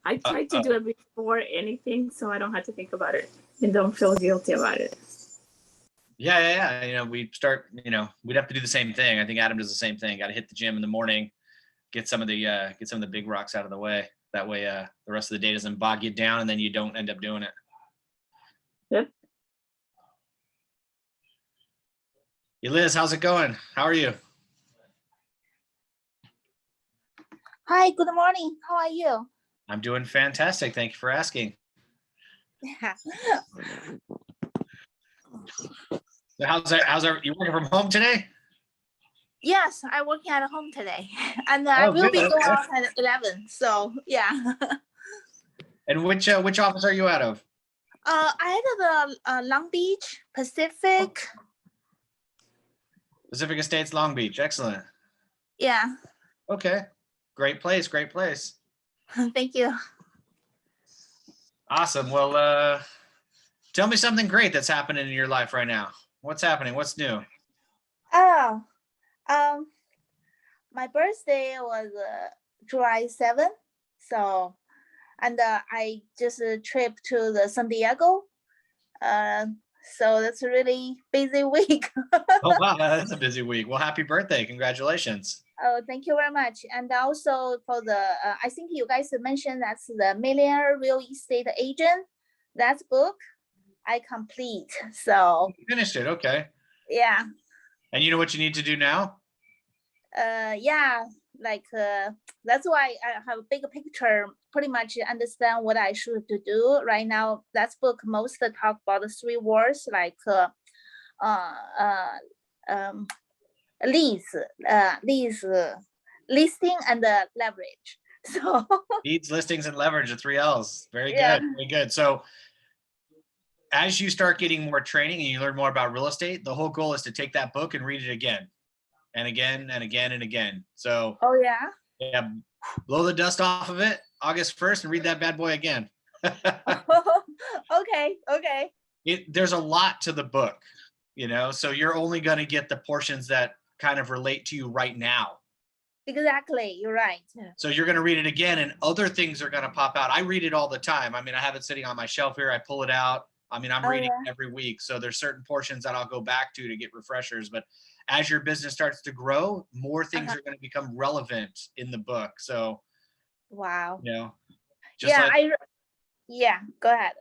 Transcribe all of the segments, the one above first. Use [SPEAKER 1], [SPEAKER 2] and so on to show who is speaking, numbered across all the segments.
[SPEAKER 1] I try to do it before anything so I don't have to think about it and don't feel guilty about it.
[SPEAKER 2] Yeah. You know, we'd have to do the same thing. I think Adam does the same thing. Got to hit the gym in the morning, get some of the big rocks out of the way. That way, the rest of the day doesn't bog you down, and then you don't end up doing it.
[SPEAKER 1] Yep.
[SPEAKER 2] Hey, Liz, how's it going? How are you?
[SPEAKER 3] Hi, good morning. How are you?
[SPEAKER 2] I'm doing fantastic. Thank you for asking.
[SPEAKER 3] Yeah.
[SPEAKER 2] So how's you working from home today?
[SPEAKER 3] Yes, I'm working at home today, and I will be going off at 11. So yeah.
[SPEAKER 2] And which office are you out of?
[SPEAKER 3] I had the Long Beach Pacific.
[SPEAKER 2] Pacific Estates, Long Beach. Excellent.
[SPEAKER 3] Yeah.
[SPEAKER 2] Okay. Great place.
[SPEAKER 3] Thank you.
[SPEAKER 2] Awesome. Well, tell me something great that's happening in your life right now. What's happening? What's new?
[SPEAKER 3] Oh, my birthday was July 7th. So, and I just trip to the San Diego. So that's a really busy week.
[SPEAKER 2] Oh wow, that's a busy week. Well, happy birthday! Congratulations.
[SPEAKER 3] Oh, thank you very much. And also for the, I think you guys mentioned that's the Millionaire Real Estate Agent. That book I complete. So
[SPEAKER 2] You finished it. Okay.
[SPEAKER 3] yeah.
[SPEAKER 2] And you know what you need to do now?
[SPEAKER 3] Yeah, like that's why I have a bigger picture, pretty much understand what I should do right now. That book most talk about the 3 words like lease, listing and leverage. So
[SPEAKER 2] Leads, listings, and leverage, the 3 L's. Very good.
[SPEAKER 3] Yeah.
[SPEAKER 2] Very good. So as you start getting more training and you learn more about real estate, the whole goal is to take that book and read it again and again and again and again. So
[SPEAKER 3] oh yeah.
[SPEAKER 2] blow the dust off of it August 1st and read that bad boy again.
[SPEAKER 3] Okay.
[SPEAKER 2] There's a lot to the book, so you're only going to get the portions that kind of relate to you right now.
[SPEAKER 3] Exactly, you're right.
[SPEAKER 2] So you're going to read it again and other things are going to pop out. I read it all the time. I mean, I have it sitting on my shelf here. I pull it out. I mean, I'm reading every week. So there's certain portions that I'll go back to get refreshers. But as your business starts to grow, more things are going to become relevant in the book. So,
[SPEAKER 3] wow.
[SPEAKER 2] Yeah,
[SPEAKER 3] go ahead.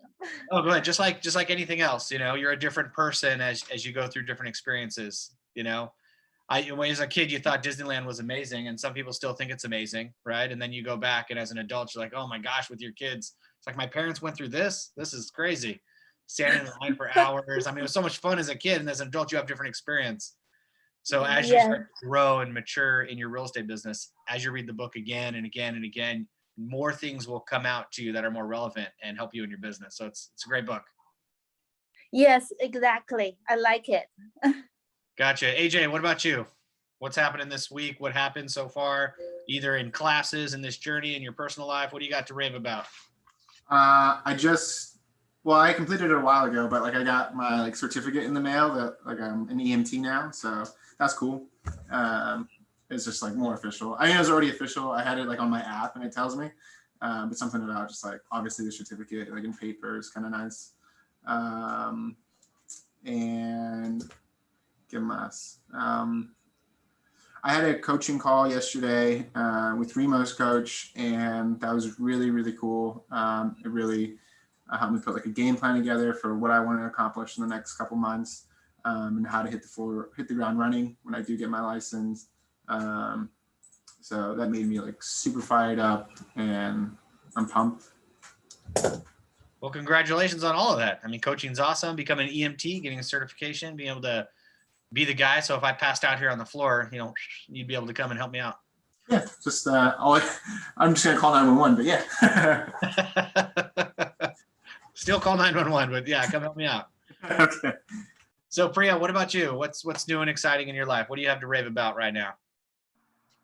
[SPEAKER 2] Oh, go ahead. Just like anything else, you're a different person as you go through different experiences. As a kid, you thought Disneyland was amazing, and some people still think it's amazing, right? And then you go back, and as an adult, you're like, oh my gosh, with your kids, it's like my parents went through this. This is crazy. Standing in line for hours. I mean, it was so much fun as a kid, and as an adult, you have different experience. So as you start to grow and mature in your real estate business, as you read the book again and again and again, more things will come out to you that are more relevant and help you in your business. So it's a great book.
[SPEAKER 3] Yes, exactly. I like it.
[SPEAKER 2] Gotcha. AJ, what about you? What's happening this week? What happened so far, either in classes, in this journey, in your personal life? What do you got to rave about?
[SPEAKER 4] I completed it a while ago, but I got my certificate in the mail that I'm an EMT now. So that's cool. It's just more official. I mean, it was already official. I had it on my app and it tells me, but something about just obviously the certificate in paper is kind of nice. And ¿qué más? I had a coaching call yesterday with Remo's coach, and that was really, really cool. It really helped me put a game plan together for what I want to accomplish in the next couple months, and how to hit the ground running when I do get my license. So that made me super fired up, and I'm pumped.
[SPEAKER 2] Well, congratulations on all of that. I mean, coaching's awesome. Becoming an EMT, getting a certification, being able to be the guy. So if I passed out here on the floor, you'd be able to come and help me out.
[SPEAKER 4] Yeah, just I'm just gonna call 911, but yeah.
[SPEAKER 2] Still call 911, but yeah, come help me out.
[SPEAKER 4] Okay.
[SPEAKER 2] So Priya, what about you? What's new and exciting in your life? What do you have to rave about right now?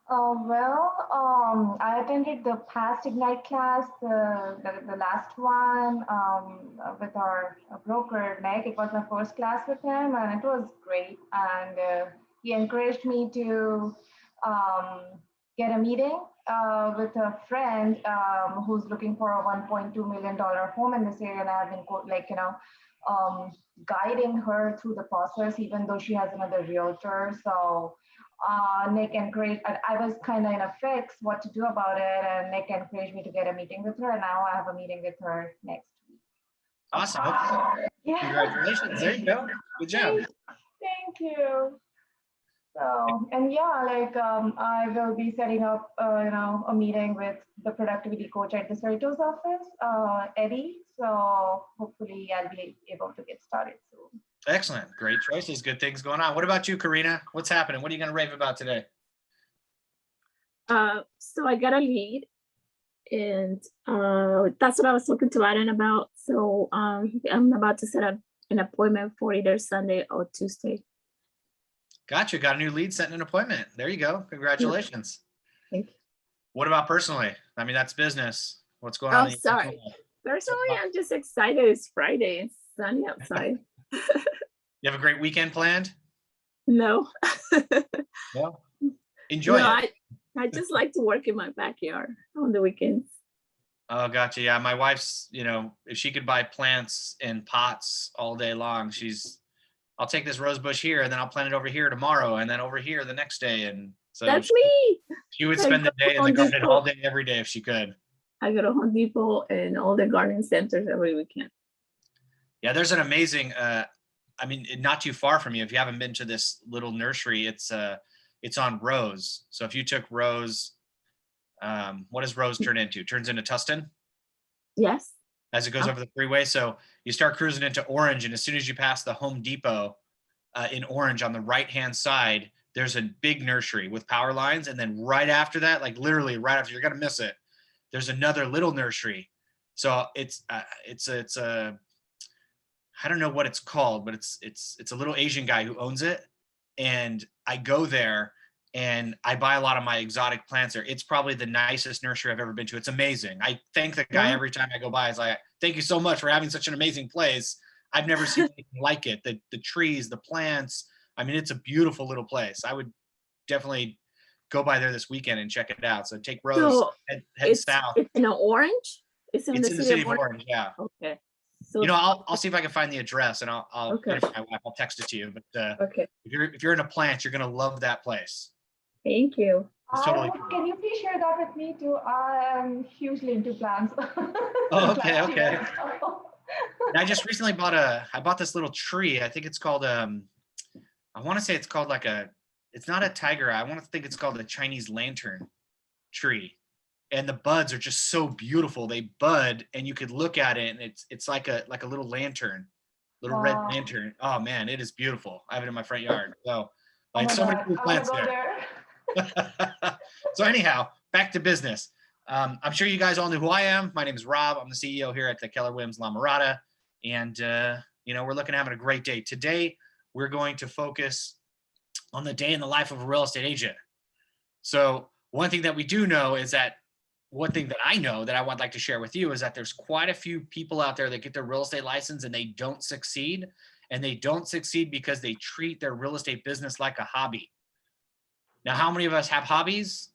[SPEAKER 5] I attended the past Ignite class, the last one with our broker, Meg. It was my first class with him, and it was great. And he encouraged me to get a meeting with a friend who's looking for a $1.2 million home in this area, and I've been guiding her through the process, even though she has another realtor. So Nick encouraged, I was kind of in a fix what to do about it, and Nick encouraged me to get a meeting with her, and now I have a meeting with her next week.
[SPEAKER 2] Awesome.
[SPEAKER 5] Yeah.
[SPEAKER 2] Congratulations. There you go. Good job.
[SPEAKER 5] Thank you. So, and yeah, like I will be setting up, a meeting with the productivity coach at the Cerritos office, Eddie. So hopefully I'll be able to get started soon.
[SPEAKER 2] Excellent. Great choices. Good things going on. What about you, Karina? What's happening? What are you going to rave about today?
[SPEAKER 1] So I got a lead, and that's what I was talking to Adam about. So I'm about to set up an appointment for either Sunday or Tuesday.
[SPEAKER 2] Gotcha. Got a new lead, setting an appointment. There you go. Congratulations.
[SPEAKER 1] Thank you.
[SPEAKER 2] What about personally? I mean, that's business. What's going on?
[SPEAKER 1] Oh, sorry. Personally, I'm just excited. It's Friday. It's sunny outside.
[SPEAKER 2] You have a great weekend planned?
[SPEAKER 1] No.
[SPEAKER 2] No. Enjoy it.
[SPEAKER 1] I just like to work in my backyard on the weekends.
[SPEAKER 2] Oh, gotcha. Yeah, my wife's, if she could buy plants in pots all day long, I'll take this rose bush here, and then I'll plant it over here tomorrow, and then over here the next day. And so
[SPEAKER 1] That's me.
[SPEAKER 2] she would spend the day in the garden all day, every day if she could.
[SPEAKER 1] I go to Home Depot and all the gardening centers every weekend.
[SPEAKER 2] Yeah, there's an amazing, not too far from you. If you haven't been to this little nursery, it's on Rose. So if you took Rose, what does Rose turn into? Turns into Tustin?
[SPEAKER 1] Yes.
[SPEAKER 2] As it goes over the freeway. So you start cruising into Orange, and as soon as you pass the Home Depot in Orange on the right-hand side, there's a big nursery with power lines. And then right after that, like literally right after, you're going to miss it, there's another little nursery. So it's a, I don't know what it's called, but it's a little Asian guy who owns it. And I go there and I buy a lot of my exotic plants there. It's probably the nicest nursery I've ever been to. It's amazing. I thank the guy every time I go by. It's like, thank you so much for having such an amazing place. I've never seen anything like it. The trees, the plants. I mean, it's a beautiful little place. I would definitely go by there this weekend and check it out. So take Rose,
[SPEAKER 1] So
[SPEAKER 2] head south.
[SPEAKER 1] It's in Orange? It's in the city of
[SPEAKER 2] Orange, yeah.
[SPEAKER 1] Okay. So
[SPEAKER 2] I'll see if I can find the address, and I'll
[SPEAKER 1] Okay.
[SPEAKER 2] get it for my wife. I'll text it to you. But
[SPEAKER 1] okay.
[SPEAKER 2] if you're into plants, you're gonna love that place.
[SPEAKER 1] Thank you.
[SPEAKER 2] It's totally cool.
[SPEAKER 5] Can you please share that with me too? I'm hugely into plants.
[SPEAKER 2] Oh, okay. I just recently bought this little tree. I think it's called I want to say it's called it's not a tiger eye. I want to think it's called a Chinese lantern tree. And the buds are just so beautiful. They bud, and you could look at it, and it's like a little lantern, little red lantern. Oh man, it is beautiful. I have it in my front yard. So so many cool plants there. So anyhow, back to business. I'm sure you guys all know who I am. My name is Rob. I'm the CEO here at the Keller Williams La Mirada. And, we're looking at having a great day. Today, we're going to focus on the day in the life of a real estate agent. So one thing that we do know is that one thing that I know that I would like to share with you is that there's quite a few people out there that get their real estate license and they don't succeed. And they don't succeed because they treat their real estate business like a hobby. Now, how many of us have hobbies?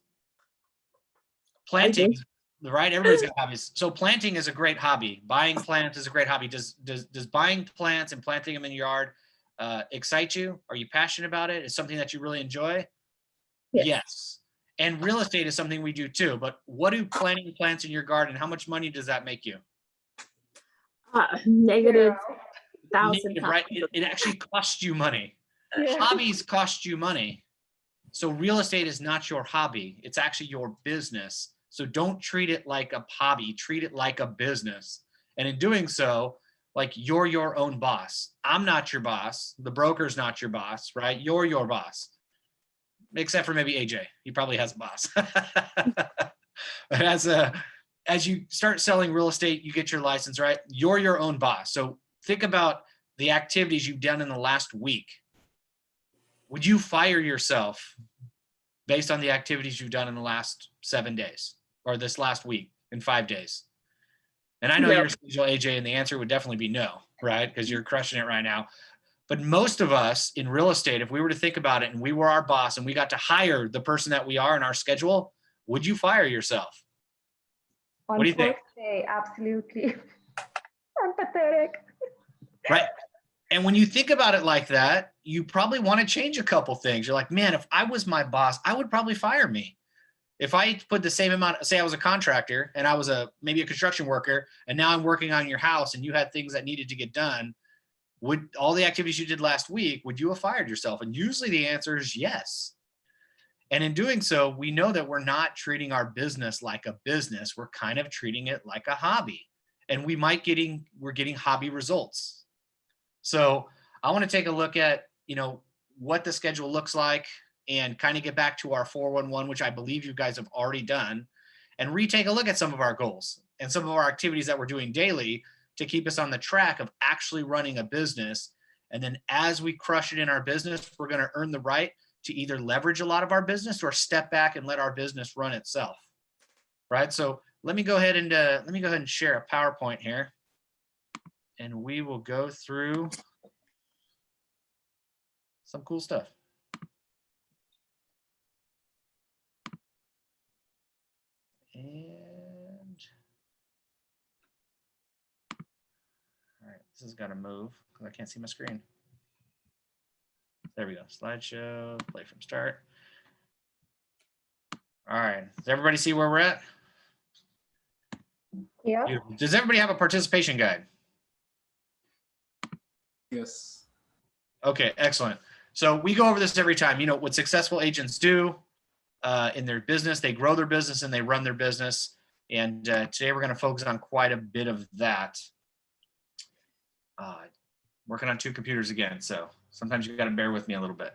[SPEAKER 2] Planting, right? Everybody's got hobbies. So planting is a great hobby. Buying plants is a great hobby. Does buying plants and planting them in your yard excite you? Are you passionate about it? Is something that you really enjoy? Yes. And real estate is something we do too. But what do planting plants in your garden, how much money does that make you?
[SPEAKER 1] Negative $1,000.
[SPEAKER 2] Negative, right? It actually costs you money.
[SPEAKER 1] Yeah.
[SPEAKER 2] Hobbies cost you money. So real estate is not your hobby. It's actually your business. So don't treat it like a hobby. Treat it like a business. And in doing so, like you're your own boss. I'm not your boss. The broker's not your boss, right? You're your boss. Except for maybe AJ. He probably has a boss. But as you start selling real estate, you get your license, right? You're your own boss. So think about the activities you've done in the last week. Would you fire yourself based on the activities you've done in the last 7 days or this last week in 5 days? And I know you're schedule AJ, and the answer would definitely be no, right? Because you're crushing it right now. But most of us in real estate, if we were to think about it and we were our boss and we got to hire the person that we are in our schedule, would you fire yourself?
[SPEAKER 5] On
[SPEAKER 2] What do you think?
[SPEAKER 5] first day, absolutely. I'm pathetic.
[SPEAKER 2] Right. And when you think about it like that, you probably want to change a couple things. You're like, man, if I was my boss, I would probably fire me. If I put the same amount, say I was a contractor and I was maybe a construction worker, and now I'm working on your house and you had things that needed to get done, would all the activities you did last week, would you have fired yourself? And usually the answer is yes. And in doing so, we know that we're not treating our business like a business. We're kind of treating it like a hobby. And we're getting hobby results. So I want to take a look at, what the schedule looks like and kind of get back to our 411, which I believe you guys have already done, and retake a look at some of our goals and some of our activities that we're doing daily to keep us on the track of actually running a business. And then as we crush it in our business, we're going to earn the right to either leverage a lot of our business or step back and let our business run itself. Right. So let me go ahead and share a PowerPoint here, and we will go through some cool stuff. And all right, this has got to move because I can't see my screen. There we go. Slideshow, play from start. All right. Does everybody see where we're at?
[SPEAKER 5] Yeah.
[SPEAKER 2] Beautiful. Does everybody have a participation guide?
[SPEAKER 4] Yes.
[SPEAKER 2] Okay, excellent. So we go over this every time. What successful agents do in their business, they grow their business and they run their business. And today we're going to focus on quite a bit of that. Working on two computers again, so sometimes you got to bear with me a little bit.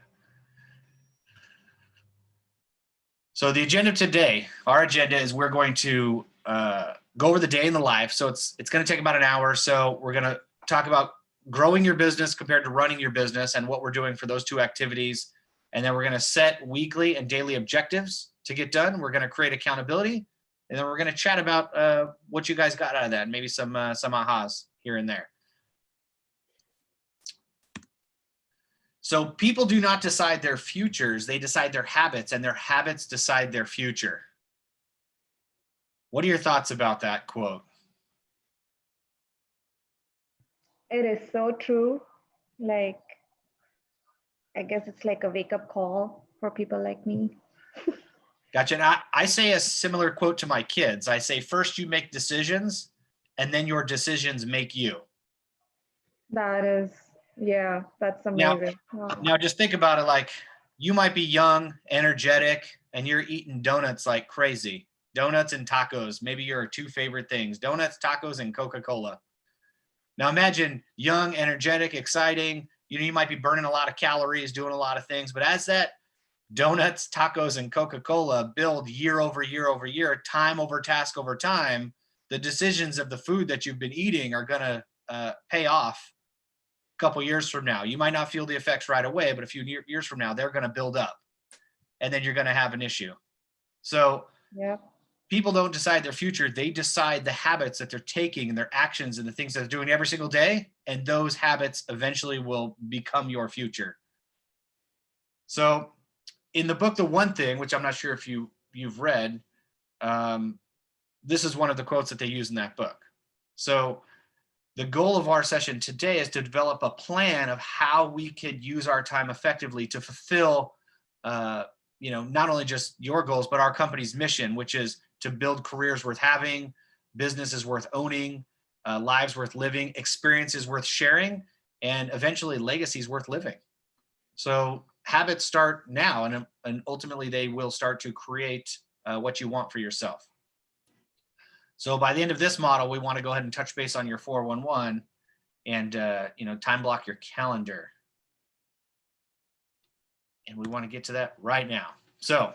[SPEAKER 2] So the agenda today, our agenda is we're going to go over the day in the life. So it's going to take about an hour or so. We're going to talk about growing your business compared to running your business and what we're doing for those two activities. And then we're going to set weekly and daily objectives to get done. We're going to create accountability. And then we're going to chat about what you guys got out of that, and maybe some ahas here and there. So people do not decide their futures, they decide their habits, and their habits decide their future. What are your thoughts about that quote?
[SPEAKER 5] It is so true. Like, I guess it's like a wake-up call for people like me.
[SPEAKER 2] Gotcha. And I say a similar quote to my kids. I say, first you make decisions, and then your decisions make you.
[SPEAKER 5] That is, yeah, that's amazing. Wow.
[SPEAKER 2] Now just think about it, like you might be young, energetic, and you're eating donuts like crazy. Donuts and tacos, maybe your two favorite things, donuts, tacos, and Coca-Cola. Now imagine young, energetic, exciting, you might be burning a lot of calories, doing a lot of things, but as that donuts, tacos, and Coca-Cola build year over year over year, time over task over time, the decisions of the food that you've been eating are gonna pay off a couple years from now. You might not feel the effects right away, but a few years from now, they're gonna build up, and then you're gonna have an issue. So
[SPEAKER 5] Yeah.
[SPEAKER 2] people don't decide their future, they decide the habits that they're taking and their actions and the things that they're doing every single day, and those habits eventually will become your future. So in the book, The One Thing, which I'm not sure if you've read, this is one of the quotes that they use in that book. So the goal of our session today is to develop a plan of how we could use our time effectively to fulfill, not only just your goals, but our company's mission, which is to build careers worth having, businesses worth owning, lives worth living, experiences worth sharing, and eventually legacies worth living. So habits start now, and ultimately they will start to create what you want for yourself. So by the end of this model, we want to go ahead and touch base on your 411 and time block your calendar. And we want to get to that right now. So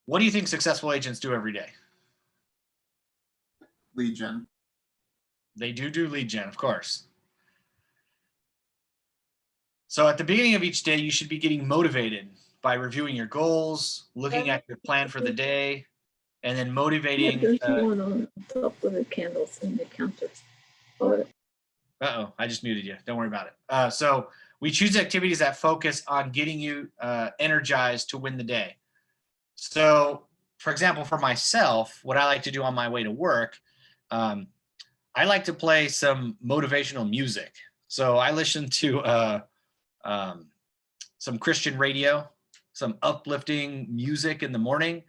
[SPEAKER 2] what do you think successful agents do every day?
[SPEAKER 4] Lead gen.
[SPEAKER 2] They do lead gen, of course. So at the beginning of each day, you should be getting motivated by reviewing your goals, looking at your plan for the day, and then motivating.
[SPEAKER 1] There's one on top of the candles in the counters. Oh,
[SPEAKER 2] Uh-oh, I just muted you. Don't worry about it. So we choose activities that focus on getting you energized to win the day. So, for example, for myself, what I like to do on my way to work, I like to play some motivational music. So I listen to some Christian radio, some uplifting music in the morning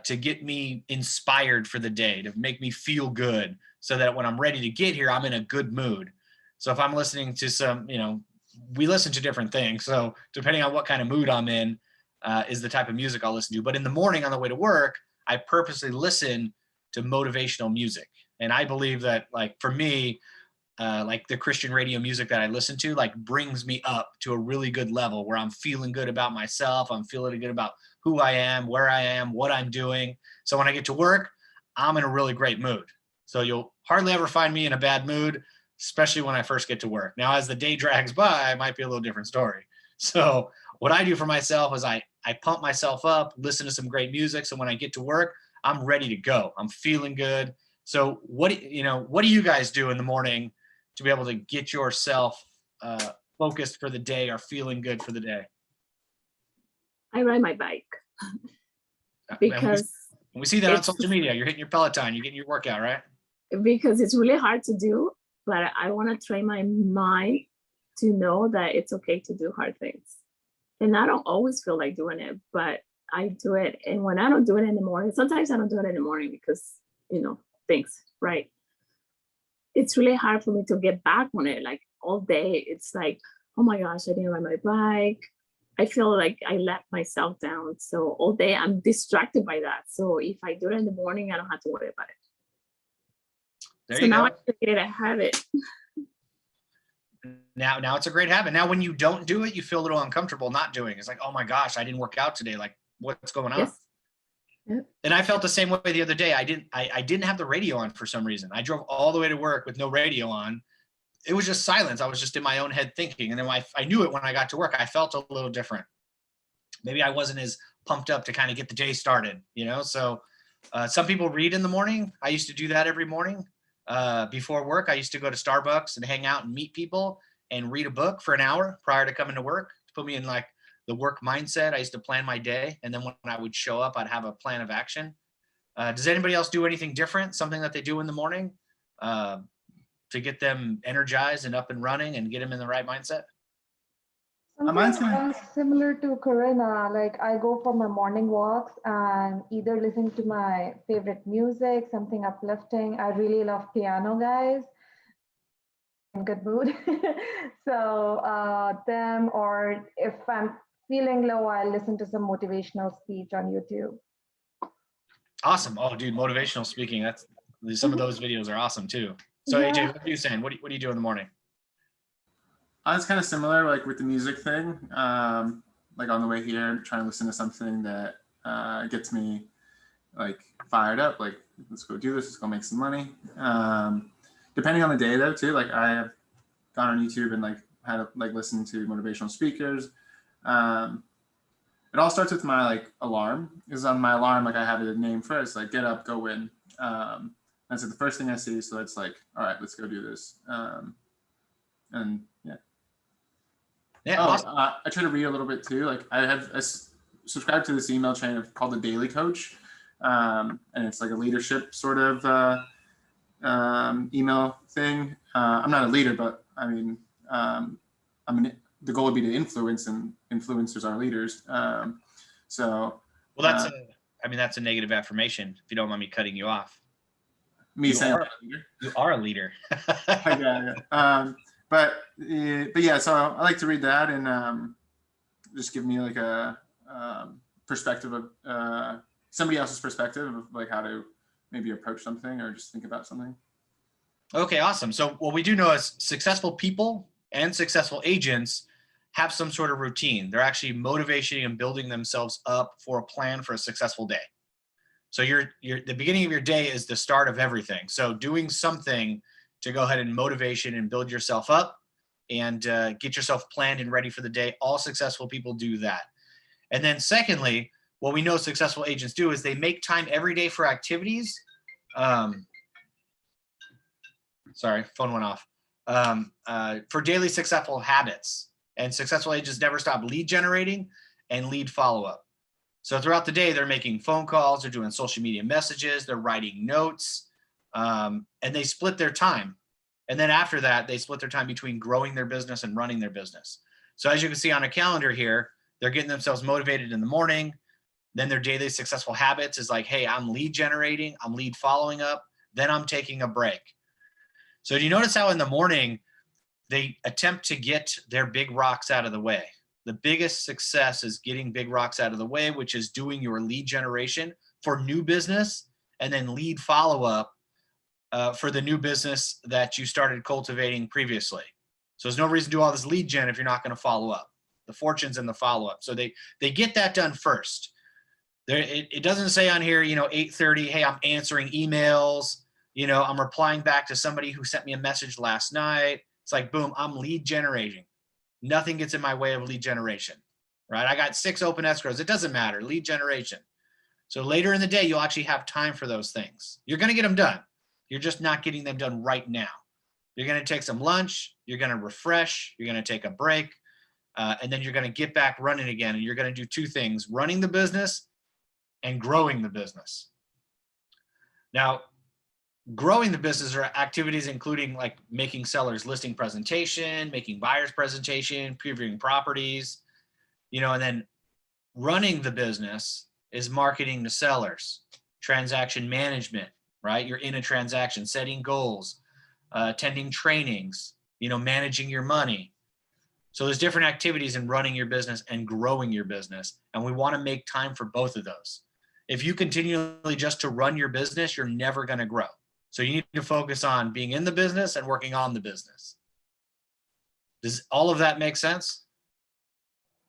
[SPEAKER 2] to get me inspired for the day, to make me feel good, so that when I'm ready to get here, I'm in a good mood. So if I'm listening to some, we listen to different things. So depending on what kind of mood I'm in, is the type of music I'll listen to. But in the morning on the way to work, I purposely listen to motivational music. And I believe that, like, for me, like the Christian radio music that I listen to, like, brings me up to a really good level where I'm feeling good about myself. I'm feeling good about who I am, where I am, what I'm doing. So when I get to work, I'm in a really great mood. So you'll hardly ever find me in a bad mood, especially when I first get to work. Now, as the day drags by, it might be a little different story. So what I do for myself is I pump myself up, listen to some great music. So when I get to work, I'm ready to go. I'm feeling good. So what do you guys do in the morning to be able to get yourself focused for the day or feeling good for the day?
[SPEAKER 1] I ride my bike
[SPEAKER 2] And
[SPEAKER 1] because
[SPEAKER 2] we see that on
[SPEAKER 1] it's-
[SPEAKER 2] social media. You're hitting your Peloton, you're getting your workout, right?
[SPEAKER 1] it's really hard to do, but I want to train my mind to know that it's okay to do hard things. And I don't always feel like doing it, but I do it. And when I don't do it in the morning, sometimes I don't do it in the morning because, things, right? It's really hard for me to get back on it. Like all day, it's like, oh my gosh, I didn't ride my bike. I feel like I let myself down. So all day I'm distracted by that. So if I do it in the morning, I don't have to worry about it.
[SPEAKER 2] There
[SPEAKER 1] So
[SPEAKER 2] you
[SPEAKER 1] now
[SPEAKER 2] go.
[SPEAKER 1] I create a habit.
[SPEAKER 2] Now it's a great habit. Now when you don't do it, you feel a little uncomfortable not doing it. It's like, oh my gosh, I didn't work out today. Like, what's going on?
[SPEAKER 1] Yes.
[SPEAKER 2] And I felt the same way the other day. I didn't have the radio on for some reason. I drove all the way to work with no radio on. It was just silence. I was just in my own head thinking. And then I knew it when I got to work. I felt a little different. Maybe I wasn't as pumped up to kind of get the day started, So some people read in the morning. I used to do that every morning. Before work, I used to go to Starbucks and hang out and meet people and read a book for an hour prior to coming to work to put me in like the work mindset. I used to plan my day. And then when I would show up, I'd have a plan of action. Does anybody else do anything different? Something that they do in the morning to get them energized and up and running and get them in the right mindset?
[SPEAKER 4] Mine's gonna-
[SPEAKER 5] Similar to Corinna, like I go for my morning walks and either listen to my favorite music, something uplifting. I really love piano, guys. In good mood. So them, or if I'm feeling low, I listen to some motivational speech on YouTube.
[SPEAKER 2] Awesome. Oh, dude, motivational speaking. Some of those videos are awesome too. So
[SPEAKER 5] Yeah.
[SPEAKER 2] AJ, what are you saying? What do you do in the morning?
[SPEAKER 4] It's kind of similar, like with the music thing. Like on the way here, trying to listen to something that gets me like fired up. Like, let's go do this. Let's go make some money. Depending on the day, though, too. Like I have gone on YouTube and like had like listened to motivational speakers. It all starts with my like alarm. Because on my alarm, like I have a name first, like get up, go win. That's like the first thing I see. So it's like, all right, let's go do this. And yeah.
[SPEAKER 2] Yeah,
[SPEAKER 4] Oh,
[SPEAKER 2] awesome.
[SPEAKER 4] I try to read a little bit too. Like I subscribed to this email chain called the Daily Coach, and it's like a leadership sort of email thing. I'm not a leader, but I mean, the goal would be to influence, and influencers are leaders. So
[SPEAKER 2] Well, that's a negative affirmation. If you don't mind me cutting you off,
[SPEAKER 4] me
[SPEAKER 2] You
[SPEAKER 4] saying
[SPEAKER 2] are-
[SPEAKER 4] I'm a leader.
[SPEAKER 2] you are a leader.
[SPEAKER 4] Yeah. But yeah, so I like to read that and just give me like a perspective of somebody else's perspective of like how to maybe approach something or just think about something.
[SPEAKER 2] Okay, awesome. So what we do know is successful people and successful agents have some sort of routine. They're actually motivating and building themselves up for a plan for a successful day. So the beginning of your day is the start of everything. So doing something to go ahead and motivation and build yourself up and get yourself planned and ready for the day. All successful people do that. And then secondly, what we know successful agents do is they make time every day for activities. Sorry, phone went off. for daily successful habits. And successful agents never stop lead generating and lead follow-up. So throughout the day, they're making phone calls, they're doing social media messages, they're writing notes, and they split their time. And then after that, they split their time between growing their business and running their business. So as you can see on a calendar here, they're getting themselves motivated in the morning. Then their daily successful habits is like, hey, I'm lead generating, I'm lead following up, then I'm taking a break. So do you notice how in the morning, they attempt to get their big rocks out of the way? The biggest success is getting big rocks out of the way, which is doing your lead generation for new business and then lead follow-up for the new business that you started cultivating previously. So there's no reason to do all this lead gen if you're not going to follow up. The fortune's in the follow-up. So they get that done first. It doesn't say on here, 8:30, hey, I'm answering emails, I'm replying back to somebody who sent me a message last night. It's like, boom, I'm lead generating. Nothing gets in my way of lead generation, right? I got 6 open escrows. It doesn't matter, lead generation. So later in the day, you'll actually have time for those things. You're going to get them done. You're just not getting them done right now. You're going to take some lunch. You're going to refresh. You're going to take a break. And then you're going to get back running again. And you're going to do 2 things, running the business and growing the business. Now, growing the business are activities including like making sellers listing presentation, making buyers presentation, previewing properties, and then running the business is marketing to sellers, transaction management, right? You're in a transaction, setting goals, attending trainings, managing your money. So there's different activities in running your business and growing your business. And we want to make time for both of those. If you continually just to run your business, you're never going to grow. So you need to focus on being in the business and working on the business. Does all of that make sense?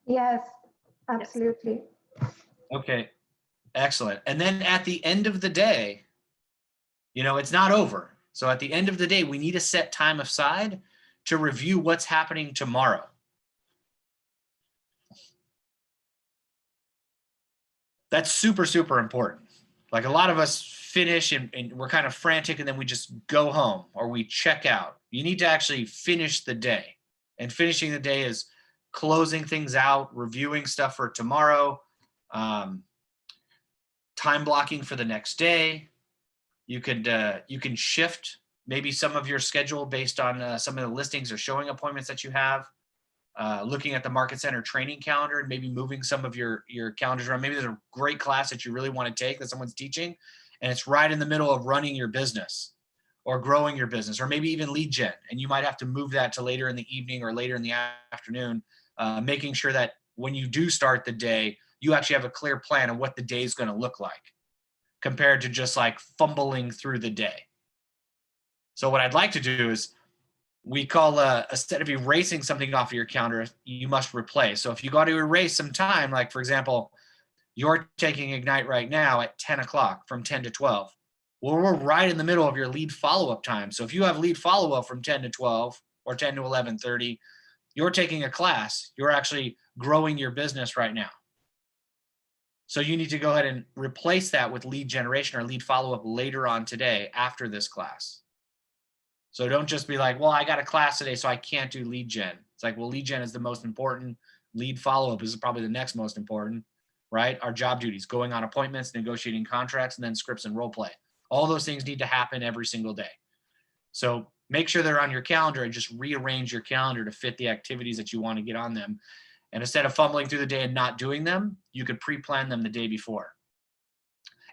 [SPEAKER 5] Yes, absolutely.
[SPEAKER 2] Okay, excellent. And then at the end of the day, it's not over. So at the end of the day, we need to set time aside to review what's happening tomorrow. That's super, super important. Like a lot of us finish and we're kind of frantic and then we just go home or we check out. You need to actually finish the day. And finishing the day is closing things out, reviewing stuff for tomorrow, time blocking for the next day. You can shift maybe some of your schedule based on some of the listings or showing appointments that you have. Looking at the Market Center training calendar and maybe moving some of your calendars around. Maybe there's a great class that you really want to take that someone's teaching, and it's right in the middle of running your business or growing your business, or maybe even lead gen. And you might have to move that to later in the evening or later in the afternoon, making sure that when you do start the day, you actually have a clear plan of what the day is going to look like compared to just like fumbling through the day. So what I'd like to do is we call instead of erasing something off of your calendar, you must replace. So if you got to erase some time, like for example, you're taking Ignite right now at 10 o'clock from 10 to 12. Well, we're right in the middle of your lead follow-up time. So if you have lead follow-up from 10 to 12 or 10 to 11:30, you're taking a class. You're actually growing your business right now. So you need to go ahead and replace that with lead generation or lead follow-up later on today after this class. So don't just be like, well, I got a class today, so I can't do lead gen. It's like, well, lead gen is the most important. Lead follow-up is probably the next most important, right? Our job duties, going on appointments, negotiating contracts, and then scripts and role play. All those things need to happen every single day. So make sure they're on your calendar and just rearrange your calendar to fit the activities that you want to get on them. And instead of fumbling through the day and not doing them, you could pre-plan them the day before.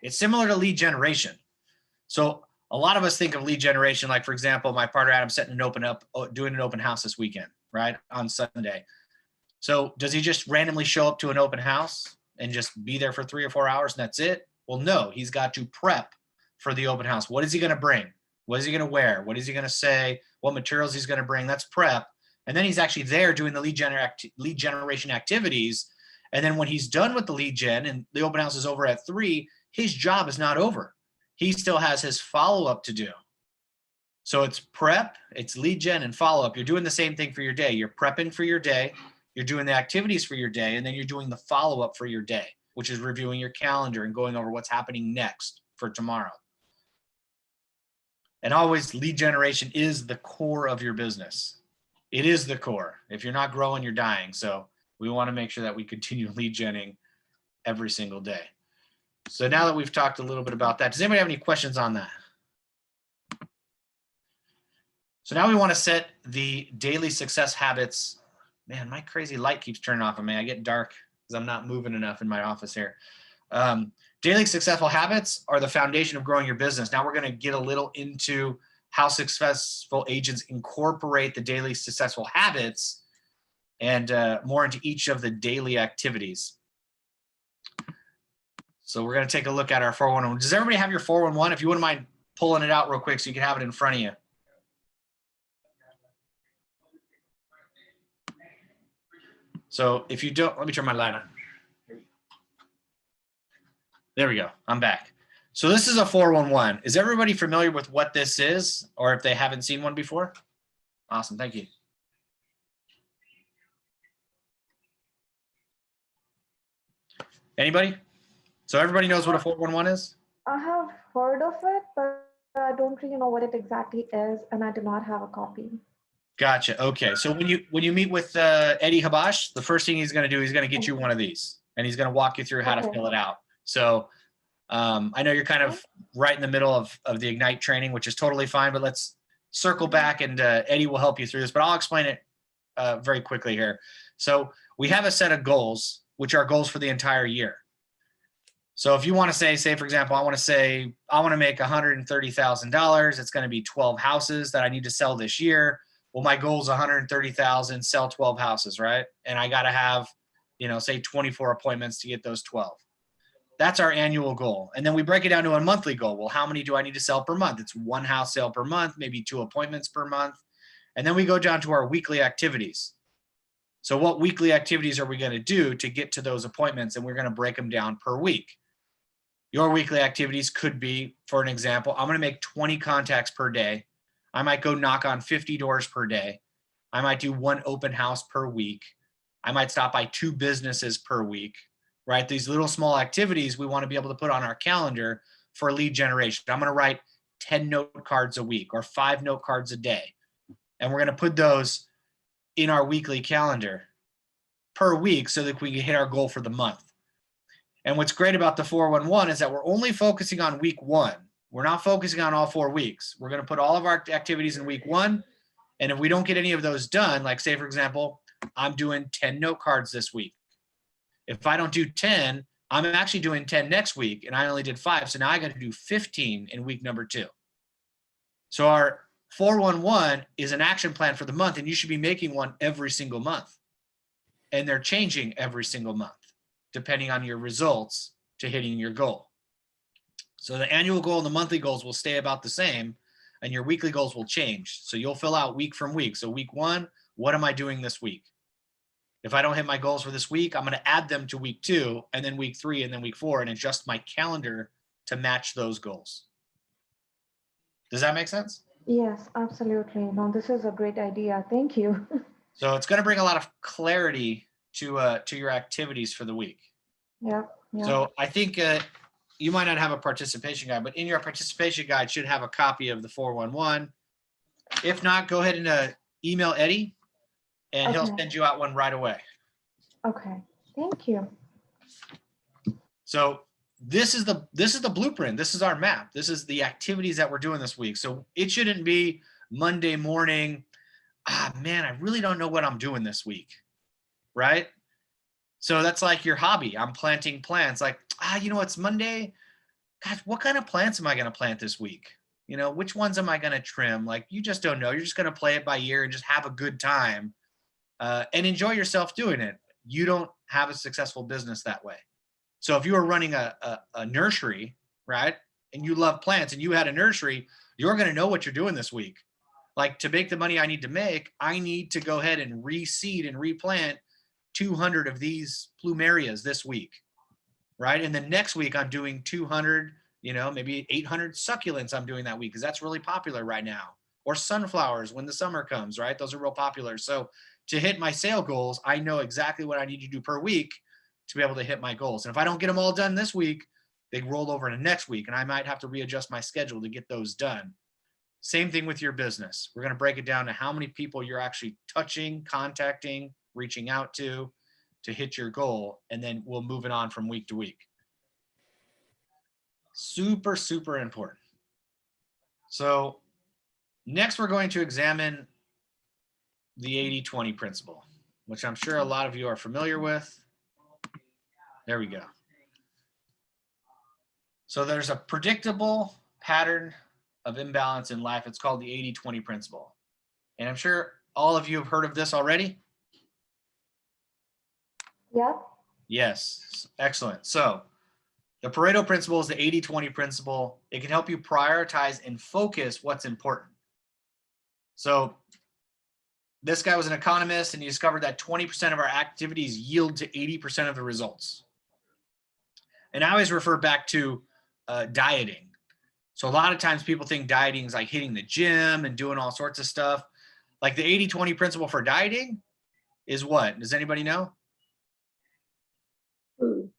[SPEAKER 2] It's similar to lead generation. So a lot of us think of lead generation, like for example, my partner Adam's doing an open house this weekend, right, on Sunday. So does he just randomly show up to an open house and just be there for 3 or 4 hours and that's it? Well, no, he's got to prep for the open house. What is he going to bring? What is he going to wear? What is he going to say? What materials he's going to bring? That's prep. And then he's actually there doing the lead generation activities. And then when he's done with the lead gen and the open house is over at 3, his job is not over. He still has his follow-up to do. So it's prep, it's lead gen and follow-up. You're doing the same thing for your day. You're prepping for your day. You're doing the activities for your day. And then you're doing the follow-up for your day, which is reviewing your calendar and going over what's happening next for tomorrow. And always, lead generation is the core of your business. It is the core. If you're not growing, you're dying. So we want to make sure that we continue lead genning every single day. So now that we've talked a little bit about that, does anybody have any questions on that? So now we want to set the daily success habits. Man, my crazy light keeps turning off on me. I get dark because I'm not moving enough in my office here. Daily successful habits are the foundation of growing your business. Now we're going to get a little into how successful agents incorporate the daily successful habits and more into each of the daily activities. So we're going to take a look at our 411. Does everybody have your 411? If you wouldn't mind pulling it out real quick so you can have it in front of you. So if you don't, let me turn my light on. There we go. I'm back. So this is a 411. Is everybody familiar with what this is, or if they haven't seen one before? Awesome. Thank you. Anybody? So everybody knows what a 411 is?
[SPEAKER 5] I have heard of it, but I don't really know what it exactly is, and I do not have a copy.
[SPEAKER 2] Gotcha. Okay. So when you meet with Eddie Habash, the first thing he's going to do, he's going to get you one of these, and he's going to walk you through how to fill it out. So I know you're kind of right in the middle of the Ignite training, which is totally fine, but let's circle back, and Eddie will help you through this, but I'll explain it very quickly here. So we have a set of goals, which are goals for the entire year. So if you want to say, for example, I want to make $130,000. It's going to be 12 houses that I need to sell this year. Well, my goal is 130,000, sell 12 houses, right? And I got to have, say 24 appointments to get those 12. That's our annual goal. And then we break it down to a monthly goal. Well, how many do I need to sell per month? It's one house sale per month, maybe 2 appointments per month. And then we go down to our weekly activities. So what weekly activities are we going to do to get to those appointments? And we're going to break them down per week. Your weekly activities could be, for an example, I'm going to make 20 contacts per day. I might go knock on 50 doors per day. I might do 1 open house per week. I might stop by 2 businesses per week, right? These little small activities we want to be able to put on our calendar for lead generation. I'm going to write 10 note cards a week or 5 note cards a day. And we're going to put those in our weekly calendar per week so that we can hit our goal for the month. And what's great about the 411 is that we're only focusing on week 1. We're not focusing on all 4 weeks. We're going to put all of our activities in week 1. And if we don't get any of those done, like say, for example, I'm doing 10 note cards this week. If I don't do 10, I'm actually doing 10 next week, and I only did 5. So now I got to do 15 in week number 2. So our 411 is an action plan for the month, and you should be making one every single month. And they're changing every single month, depending on your results to hitting your goal. So the annual goal and the monthly goals will stay about the same, and your weekly goals will change. So you'll fill out week from week. So week 1, what am I doing this week? If I don't hit my goals for this week, I'm going to add them to week 2, and then week 3, and then week 4, and adjust my calendar to match those goals. Does that make sense?
[SPEAKER 5] Yes, absolutely. No, this is a great idea. Thank you.
[SPEAKER 2] So it's going to bring a lot of clarity to your activities for the week.
[SPEAKER 5] Yeah.
[SPEAKER 2] So I think you might not have a participation guide, but in your participation guide should have a copy of the 411. If not, go ahead and email Eddie, and he'll send you out one right away.
[SPEAKER 5] Okay. Thank you.
[SPEAKER 2] So this is the blueprint. This is our map. This is the activities that we're doing this week. So it shouldn't be Monday morning. Man, I really don't know what I'm doing this week. Right? So that's like your hobby. I'm planting plants. Like, it's Monday. Gosh, what kind of plants am I going to plant this week? Which ones am I going to trim? Like, you just don't know. You're just going to play it by ear and just have a good time and enjoy yourself doing it. You don't have a successful business that way. So if you were running a nursery, right, and you love plants and you had a nursery, you're going to know what you're doing this week. Like, to make the money I need to make, I need to go ahead and reseed and replant 200 of these plumerias this week, right? And then next week I'm doing 200, maybe 800 succulents I'm doing that week because that's really popular right now. Or sunflowers when the summer comes, right? Those are real popular. So to hit my sale goals, I know exactly what I need to do per week to be able to hit my goals. And if I don't get them all done this week, they roll over into next week, and I might have to readjust my schedule to get those done. Same thing with your business. We're going to break it down to how many people you're actually touching, contacting, reaching out to hit your goal. And then we'll move it on from week to week. Super, super important. So next, we're going to examine the 80-20 principle, which I'm sure a lot of you are familiar with. There we go. So there's a predictable pattern of imbalance in life. It's called the 80-20 principle. And I'm sure all of you have heard of this already.
[SPEAKER 5] Yeah.
[SPEAKER 2] Yes, excellent. So the Pareto principle is the 80-20 principle. It can help you prioritize and focus what's important. So this guy was an economist, and he discovered that 20% of our activities yield to 80% of the results. And I always refer back to dieting. So a lot of times people think dieting is like hitting the gym and doing all sorts of stuff. Like the 80-20 principle for dieting is what? Does anybody know?
[SPEAKER 1] Food.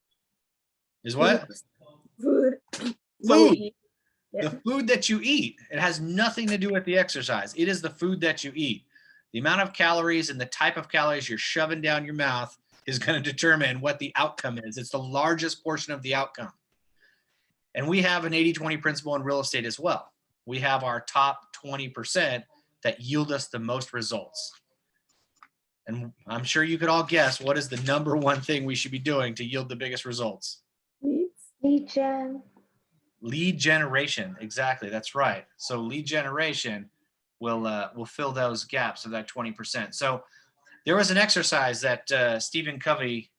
[SPEAKER 2] Is what?
[SPEAKER 1] Food.
[SPEAKER 2] Food.
[SPEAKER 1] Yeah.
[SPEAKER 2] The food that you eat. It has nothing to do with the exercise. It is the food that you eat. The amount of calories and the type of calories you're shoving down your mouth is going to determine what the outcome is. It's the largest portion of the outcome. And we have an 80-20 principle in real estate as well. We have our top 20% that yield us the most results. And I'm sure you could all guess what is the number one thing we should be doing to yield the biggest results.
[SPEAKER 5] Lead gen.
[SPEAKER 2] Lead generation. Exactly. That's right. So lead generation will fill those gaps of that 20%. So there was an exercise that Stephen Covey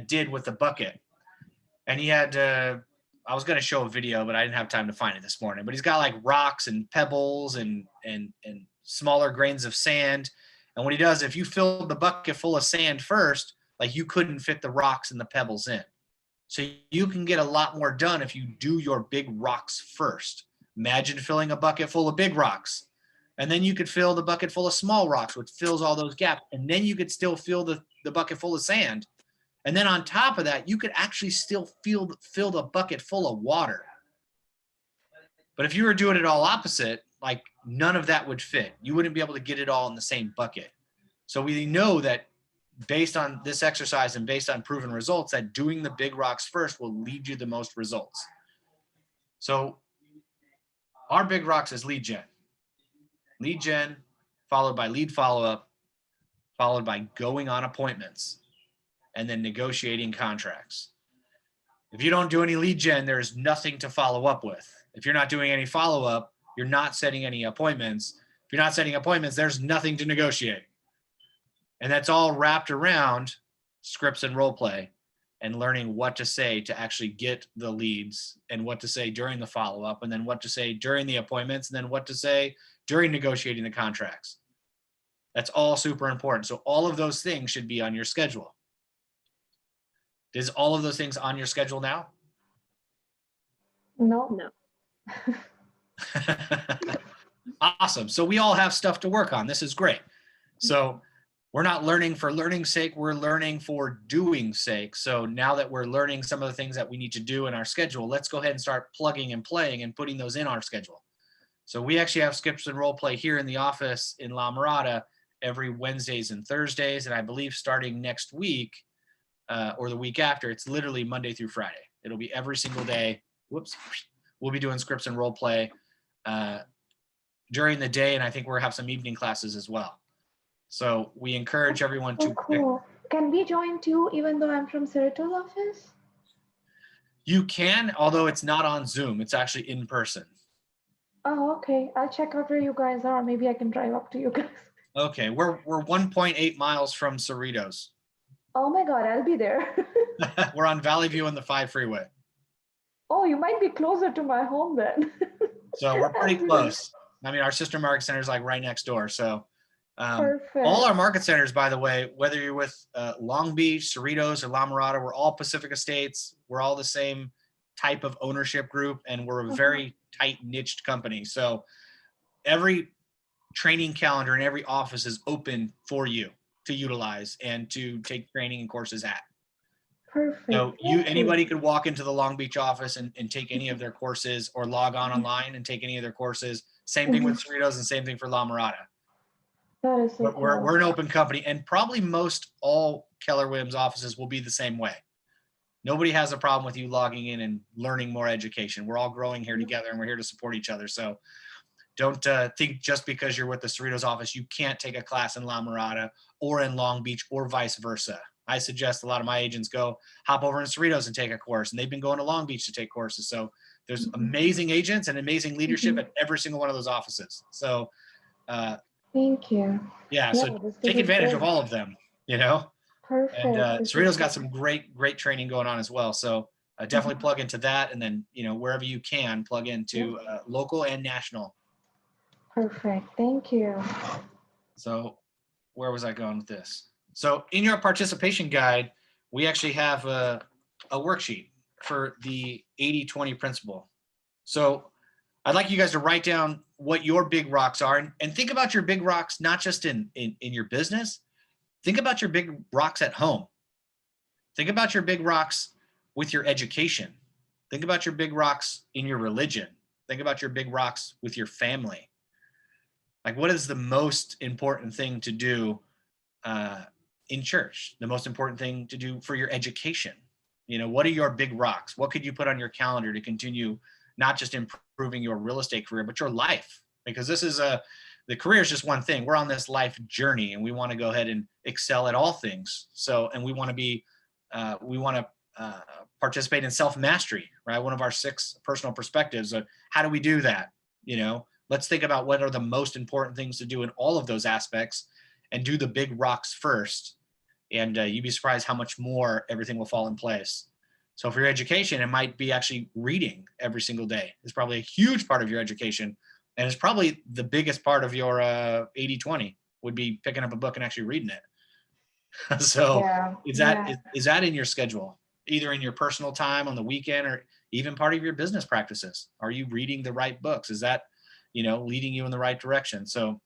[SPEAKER 2] did with the bucket, and he had I was going to show a video, but I didn't have time to find it this morning. But he's got like rocks and pebbles and smaller grains of sand. And what he does, if you fill the bucket full of sand first, like you couldn't fit the rocks and the pebbles in. So you can get a lot more done if you do your big rocks first. Imagine filling a bucket full of big rocks. And then you could fill the bucket full of small rocks, which fills all those gaps. And then you could still fill the bucket full of sand. And then on top of that, you could actually still fill the bucket full of water. But if you were doing it all opposite, like none of that would fit. You wouldn't be able to get it all in the same bucket. So we know that based on this exercise and based on proven results, that doing the big rocks first will lead you the most results. So our big rocks is lead gen. Lead gen, followed by lead follow-up, followed by going on appointments, and then negotiating contracts. If you don't do any lead gen, there's nothing to follow up with. If you're not doing any follow-up, you're not setting any appointments. If you're not setting appointments, there's nothing to negotiate. And that's all wrapped around scripts and role play and learning what to say to actually get the leads, and what to say during the follow-up, and then what to say during the appointments, and then what to say during negotiating the contracts. That's all super important. So all of those things should be on your schedule. Is all of those things on your schedule now?
[SPEAKER 5] No.
[SPEAKER 1] No.
[SPEAKER 2] Awesome. So we all have stuff to work on. This is great. So we're not learning for learning's sake. We're learning for doing sake. So now that we're learning some of the things that we need to do in our schedule, let's go ahead and start plugging and playing and putting those in our schedule. So we actually have scripts and role play here in the office in La Mirada every Wednesdays and Thursdays. And I believe starting next week or the week after, it's literally Monday through Friday. It'll be every single day. Whoops. We'll be doing scripts and role play during the day. And I think we'll have some evening classes as well. So we encourage everyone to.
[SPEAKER 5] Oh, cool. Can we join too, even though I'm from Cerrito's office?
[SPEAKER 2] You can, although it's not on Zoom. It's actually in person.
[SPEAKER 5] Oh, okay. I'll check out where you guys are. Maybe I can drive up to you guys.
[SPEAKER 2] Okay, we're 1.8 miles from Cerritos.
[SPEAKER 5] Oh my God, I'll be there.
[SPEAKER 2] We're on Valley View and the 5 freeway.
[SPEAKER 5] Oh, you might be closer to my home then.
[SPEAKER 2] So we're pretty close. I mean, our sister market center is like right next door. So
[SPEAKER 5] Perfect.
[SPEAKER 2] all our market centers, by the way, whether you're with Long Beach, Cerritos, or La Mirada, we're all Pacific Estates. We're all the same type of ownership group, and we're a very tight niched company. So every training calendar in every office is open for you to utilize and to take training and courses at.
[SPEAKER 5] Perfect.
[SPEAKER 2] So
[SPEAKER 5] Thank
[SPEAKER 2] anybody could walk into the Long Beach office and take any of their courses, or log on online and take any of their courses. Same thing with Cerritos and same thing for La Mirada.
[SPEAKER 5] That is so
[SPEAKER 2] We're
[SPEAKER 5] cool.
[SPEAKER 2] an open company, and probably most all Keller Williams offices will be the same way. Nobody has a problem with you logging in and learning more education. We're all growing here together, and we're here to support each other. So don't think just because you're with the Cerritos office, you can't take a class in La Mirada or in Long Beach or vice versa. I suggest a lot of my agents go hop over in Cerritos and take a course, and they've been going to Long Beach to take courses. So there's amazing agents and amazing leadership at every single one of those offices. So
[SPEAKER 5] Thank you.
[SPEAKER 2] yeah, so
[SPEAKER 5] this
[SPEAKER 2] take
[SPEAKER 5] is
[SPEAKER 2] advantage of
[SPEAKER 5] great.
[SPEAKER 2] all of them, you know?
[SPEAKER 5] Perfect.
[SPEAKER 2] And
[SPEAKER 5] This is
[SPEAKER 2] Cerritos got
[SPEAKER 5] great.
[SPEAKER 2] some great training going on as well. So definitely plug into that. And then, you know, wherever you can plug into local and national.
[SPEAKER 5] Perfect. Thank you.
[SPEAKER 2] So where was I going with this? So in your participation guide, we actually have a worksheet for the 80-20 principle. So I'd like you guys to write down what your big rocks are, and think about your big rocks, not just in your business. Think about your big rocks at home. Think about your big rocks with your education. Think about your big rocks in your religion. Think about your big rocks with your family. Like, what is the most important thing to do in church? The most important thing to do for your education? You know, what are your big rocks? What could you put on your calendar to continue not just improving your real estate career, but your life? Because this is the career is just one thing. We're on this life journey, and we want to go ahead and excel at all things. So, and we want to be, participate in self-mastery, right? One of our 6 personal perspectives. How do we do that? You know, let's think about what are the most important things to do in all of those aspects, and do the big rocks first. And you'd be surprised how much more everything will fall in place. So for your education, it might be actually reading every single day. It's probably a huge part of your education. And it's probably the biggest part of your 80-20 would be picking up a book and actually reading it. So
[SPEAKER 5] Yeah.
[SPEAKER 2] is that in your schedule, either in your personal time on the weekend or even part of your business practices? Are you reading the right books? Is that, you know, leading you in the right direction? So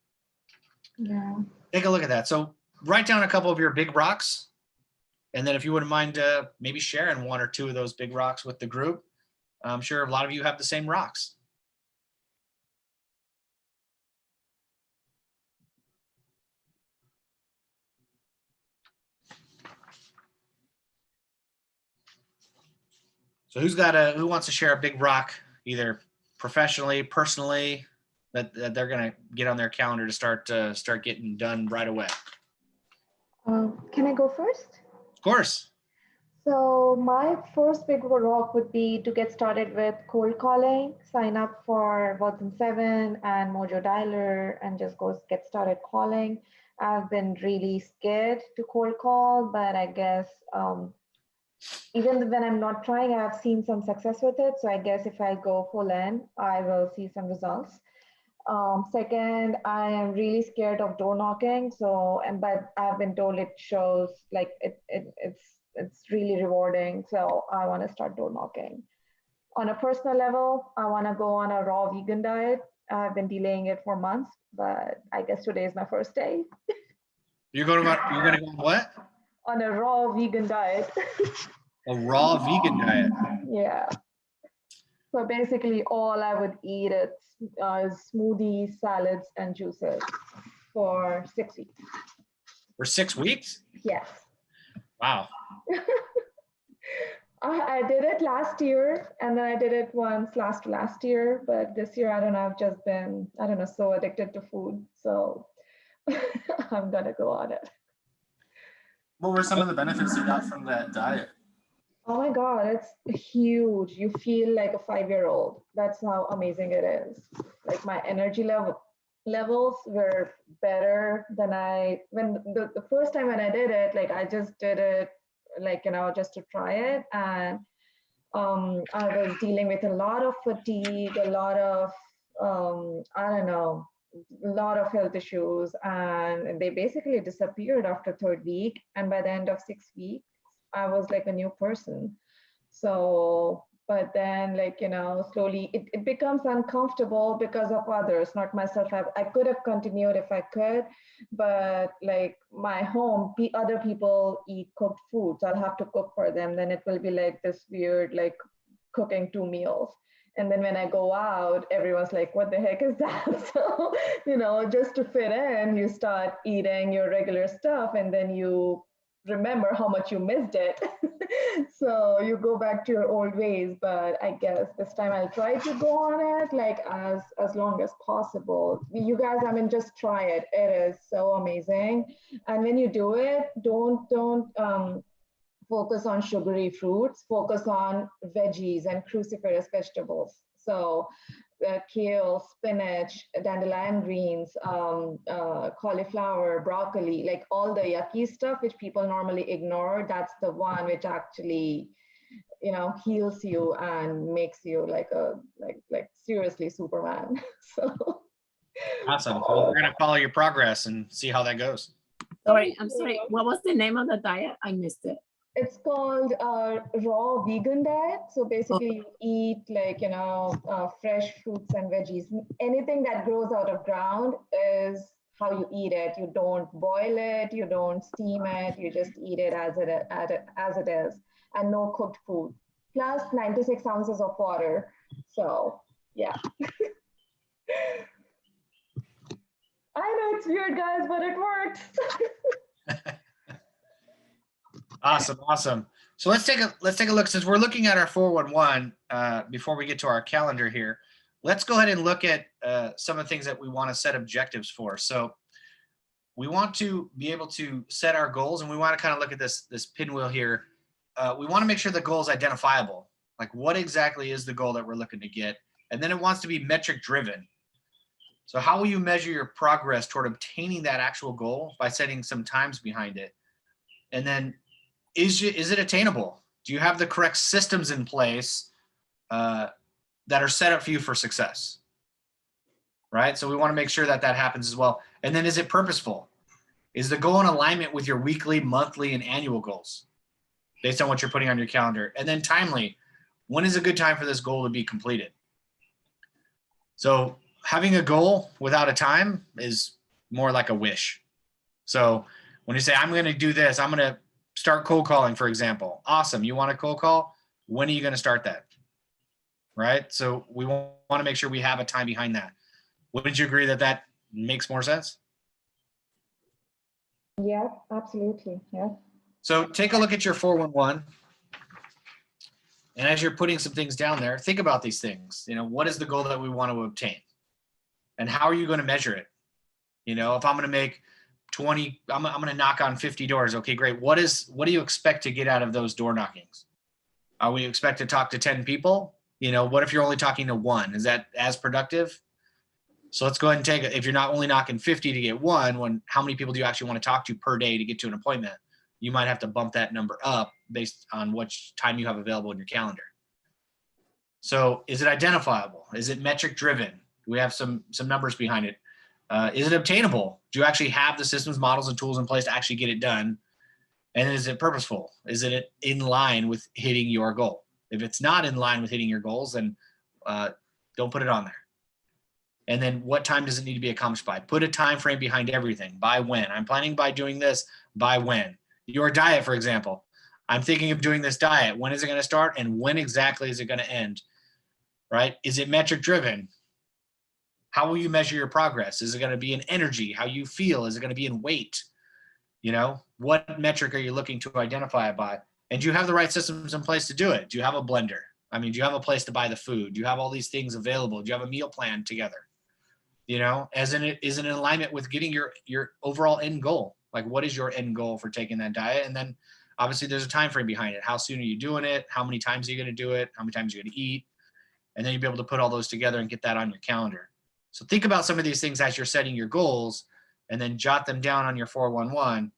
[SPEAKER 5] Yeah.
[SPEAKER 2] take a look at that. So write down a couple of your big rocks. And then if you wouldn't mind maybe sharing 1 or 2 of those big rocks with the group. I'm sure a lot of you have the same rocks. So who wants to share a big rock, either professionally, personally, that they're gonna get on their calendar to start getting done right away?
[SPEAKER 5] Can I go first?
[SPEAKER 2] Of course.
[SPEAKER 5] So my first big rock would be to get started with cold calling, sign up for Watson 7 and Mojo Dialer, and just get started calling. I've been really scared to cold call, but I guess even when I'm not trying, I've seen some success with it. So I guess if I go full in, I will see some results. Second, I am really scared of door knocking. But I've been told it shows like it's really rewarding. So I want to start door knocking. On a personal level, I want to go on a raw vegan diet. I've been delaying it for months, but I guess today is my first day.
[SPEAKER 2] You're gonna go on what?
[SPEAKER 5] On a raw vegan diet.
[SPEAKER 2] A raw vegan diet.
[SPEAKER 5] Yeah. So basically, all I would eat is smoothies, salads, and juices for 6 weeks.
[SPEAKER 2] For 6 weeks?
[SPEAKER 5] Yes.
[SPEAKER 2] Wow.
[SPEAKER 5] I did it last year, and then I did it once last year, but this year, I don't know, I've just been, I don't know, so addicted to food. So I'm gonna go on it.
[SPEAKER 4] What were some of the benefits you got from that diet?
[SPEAKER 5] Oh my God, it's huge. You feel like a 5-year-old. That's how amazing it is. Like my energy levels were better than when the first time when I did it, like I just did it like, you know, just to try it. And I was dealing with a lot of fatigue, a lot of, I don't know, a lot of health issues. And they basically disappeared after 3rd week. And by the end of 6 weeks, I was like a new person. So, but then like, you know, slowly it becomes uncomfortable because of others, not myself. I could have continued if I could, but like my home, other people eat cooked food. So I'll have to cook for them. Then it will be like this weird, like cooking 2 meals. And then when I go out, everyone's like, what the heck is that? So, just to fit in, you start eating your regular stuff and then you remember how much you missed it. So you go back to your old ways. But I guess this time I'll try to go on it like as long as possible. You guys, just try it. It is so amazing. And when you do it, don't focus on sugary fruits, focus on veggies and cruciferous vegetables. So kale, spinach, dandelion greens, cauliflower, broccoli, like all the yucky stuff which people normally ignore, that's the one which actually, heals you and makes you like seriously Superman. So
[SPEAKER 2] Awesome. So we're going to follow your progress and see how that goes.
[SPEAKER 1] Sorry, I'm sorry. What was the name of the diet? I missed it.
[SPEAKER 5] it's called raw vegan diet. So basically you eat fresh fruits and veggies. Anything that grows out of ground is how you eat it. You don't boil it, you don't steam it, you just eat it as it is, and no cooked food. Plus 96 ounces of water. So yeah. I know it's weird, guys, but it works.
[SPEAKER 2] Awesome. So let's take a look, since we're looking at our 411 before we get to our calendar here. Let's go ahead and look at some of the things that we want to set objectives for. So we want to be able to set our goals, and we want to kind of look at this pinwheel here. We want to make sure the goal is identifiable. Like, what exactly is the goal that we're looking to get? And then it wants to be metric driven. So how will you measure your progress toward obtaining that actual goal? By setting some times behind it. And then is it attainable? Do you have the correct systems in place that are set up for you for success? Right? So we want to make sure that happens as well. And then is it purposeful? Is the goal in alignment with your weekly, monthly, and annual goals based on what you're putting on your calendar? And then timely. When is a good time for this goal to be completed? So having a goal without a time is more like a wish. So when you say, I'm going to do this, I'm going to start cold calling, for example. Awesome. You want a cold call? When are you going to start that? Right? So we want to make sure we have a time behind that. Wouldn't you agree that makes more sense?
[SPEAKER 5] Yeah, absolutely. Yeah.
[SPEAKER 2] So take a look at your 411. And as you're putting some things down there, think about these things. What is the goal that we want to obtain? And how are you going to measure it? If I'm going to make 20, I'm going to knock on 50 doors. Okay, great. What do you expect to get out of those door knockings? Are we expect to talk to 10 people? What if you're only talking to one? Is that as productive? So let's go ahead and if you're not only knocking 50 to get one, how many people do you actually want to talk to per day to get to an appointment? You might have to bump that number up based on which time you have available in your calendar. So is it identifiable? Is it metric driven? Do we have some numbers behind it? Is it obtainable? Do you actually have the systems, models, and tools in place to actually get it done? And is it purposeful? Is it in line with hitting your goal? If it's not in line with hitting your goals, then don't put it on there. And then what time does it need to be accomplished by? Put a time frame behind everything. By when? I'm planning by doing this. By when? Your diet, for example. I'm thinking of doing this diet. When is it going to start? And when exactly is it going to end? Right? Is it metric driven? How will you measure your progress? Is it going to be in energy? How you feel? Is it going to be in weight? What metric are you looking to identify it by? And do you have the right systems in place to do it? Do you have a blender? Do you have a place to buy the food? Do you have all these things available? Do you have a meal plan together? Is it in alignment with getting your overall end goal? Like, what is your end goal for taking that diet? And then obviously there's a time frame behind it. How soon are you doing it? How many times are you going to do it? How many times are you going to eat? And then you'll be able to put all those together and get that on your calendar. So think about some of these things as you're setting your goals, and then jot them down on your 411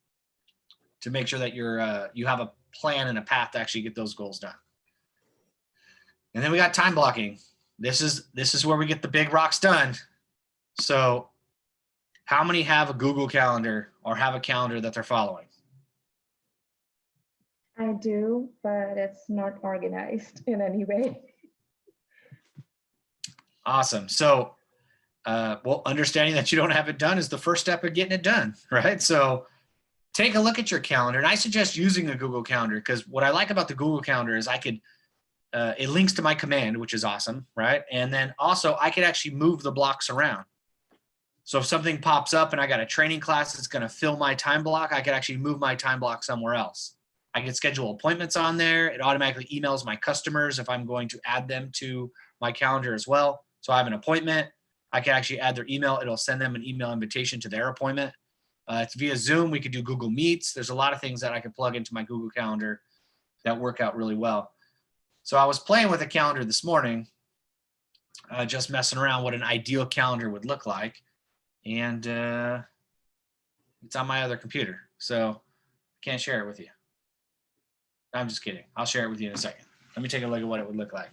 [SPEAKER 2] to make sure that you have a plan and a path to actually get those goals done. And then we got time blocking. This is where we get the big rocks done. So how many have a Google Calendar or have a calendar that they're following?
[SPEAKER 5] I do, but it's not organized in any way.
[SPEAKER 2] Awesome. So understanding that you don't have it done is the first step of getting it done, right? So take a look at your calendar, and I suggest using a Google Calendar, because what I like about the Google Calendar is I could it links to my command, which is awesome, right? And then also I could actually move the blocks around. So if something pops up and I got a training class that's going to fill my time block, I could actually move my time block somewhere else. I can schedule appointments on there. It automatically emails my customers if I'm going to add them to my calendar as well. So I have an appointment. I can actually add their email. It'll send them an email invitation to their appointment. It's via Zoom. We could do Google Meets. There's a lot of things that I could plug into my Google Calendar that work out really well. So I was playing with a calendar this morning, just messing around what an ideal calendar would look like. And it's on my other computer, so I can't share it with you. I'm just kidding. I'll share it with you in a second. Let me take a look at what it would look like.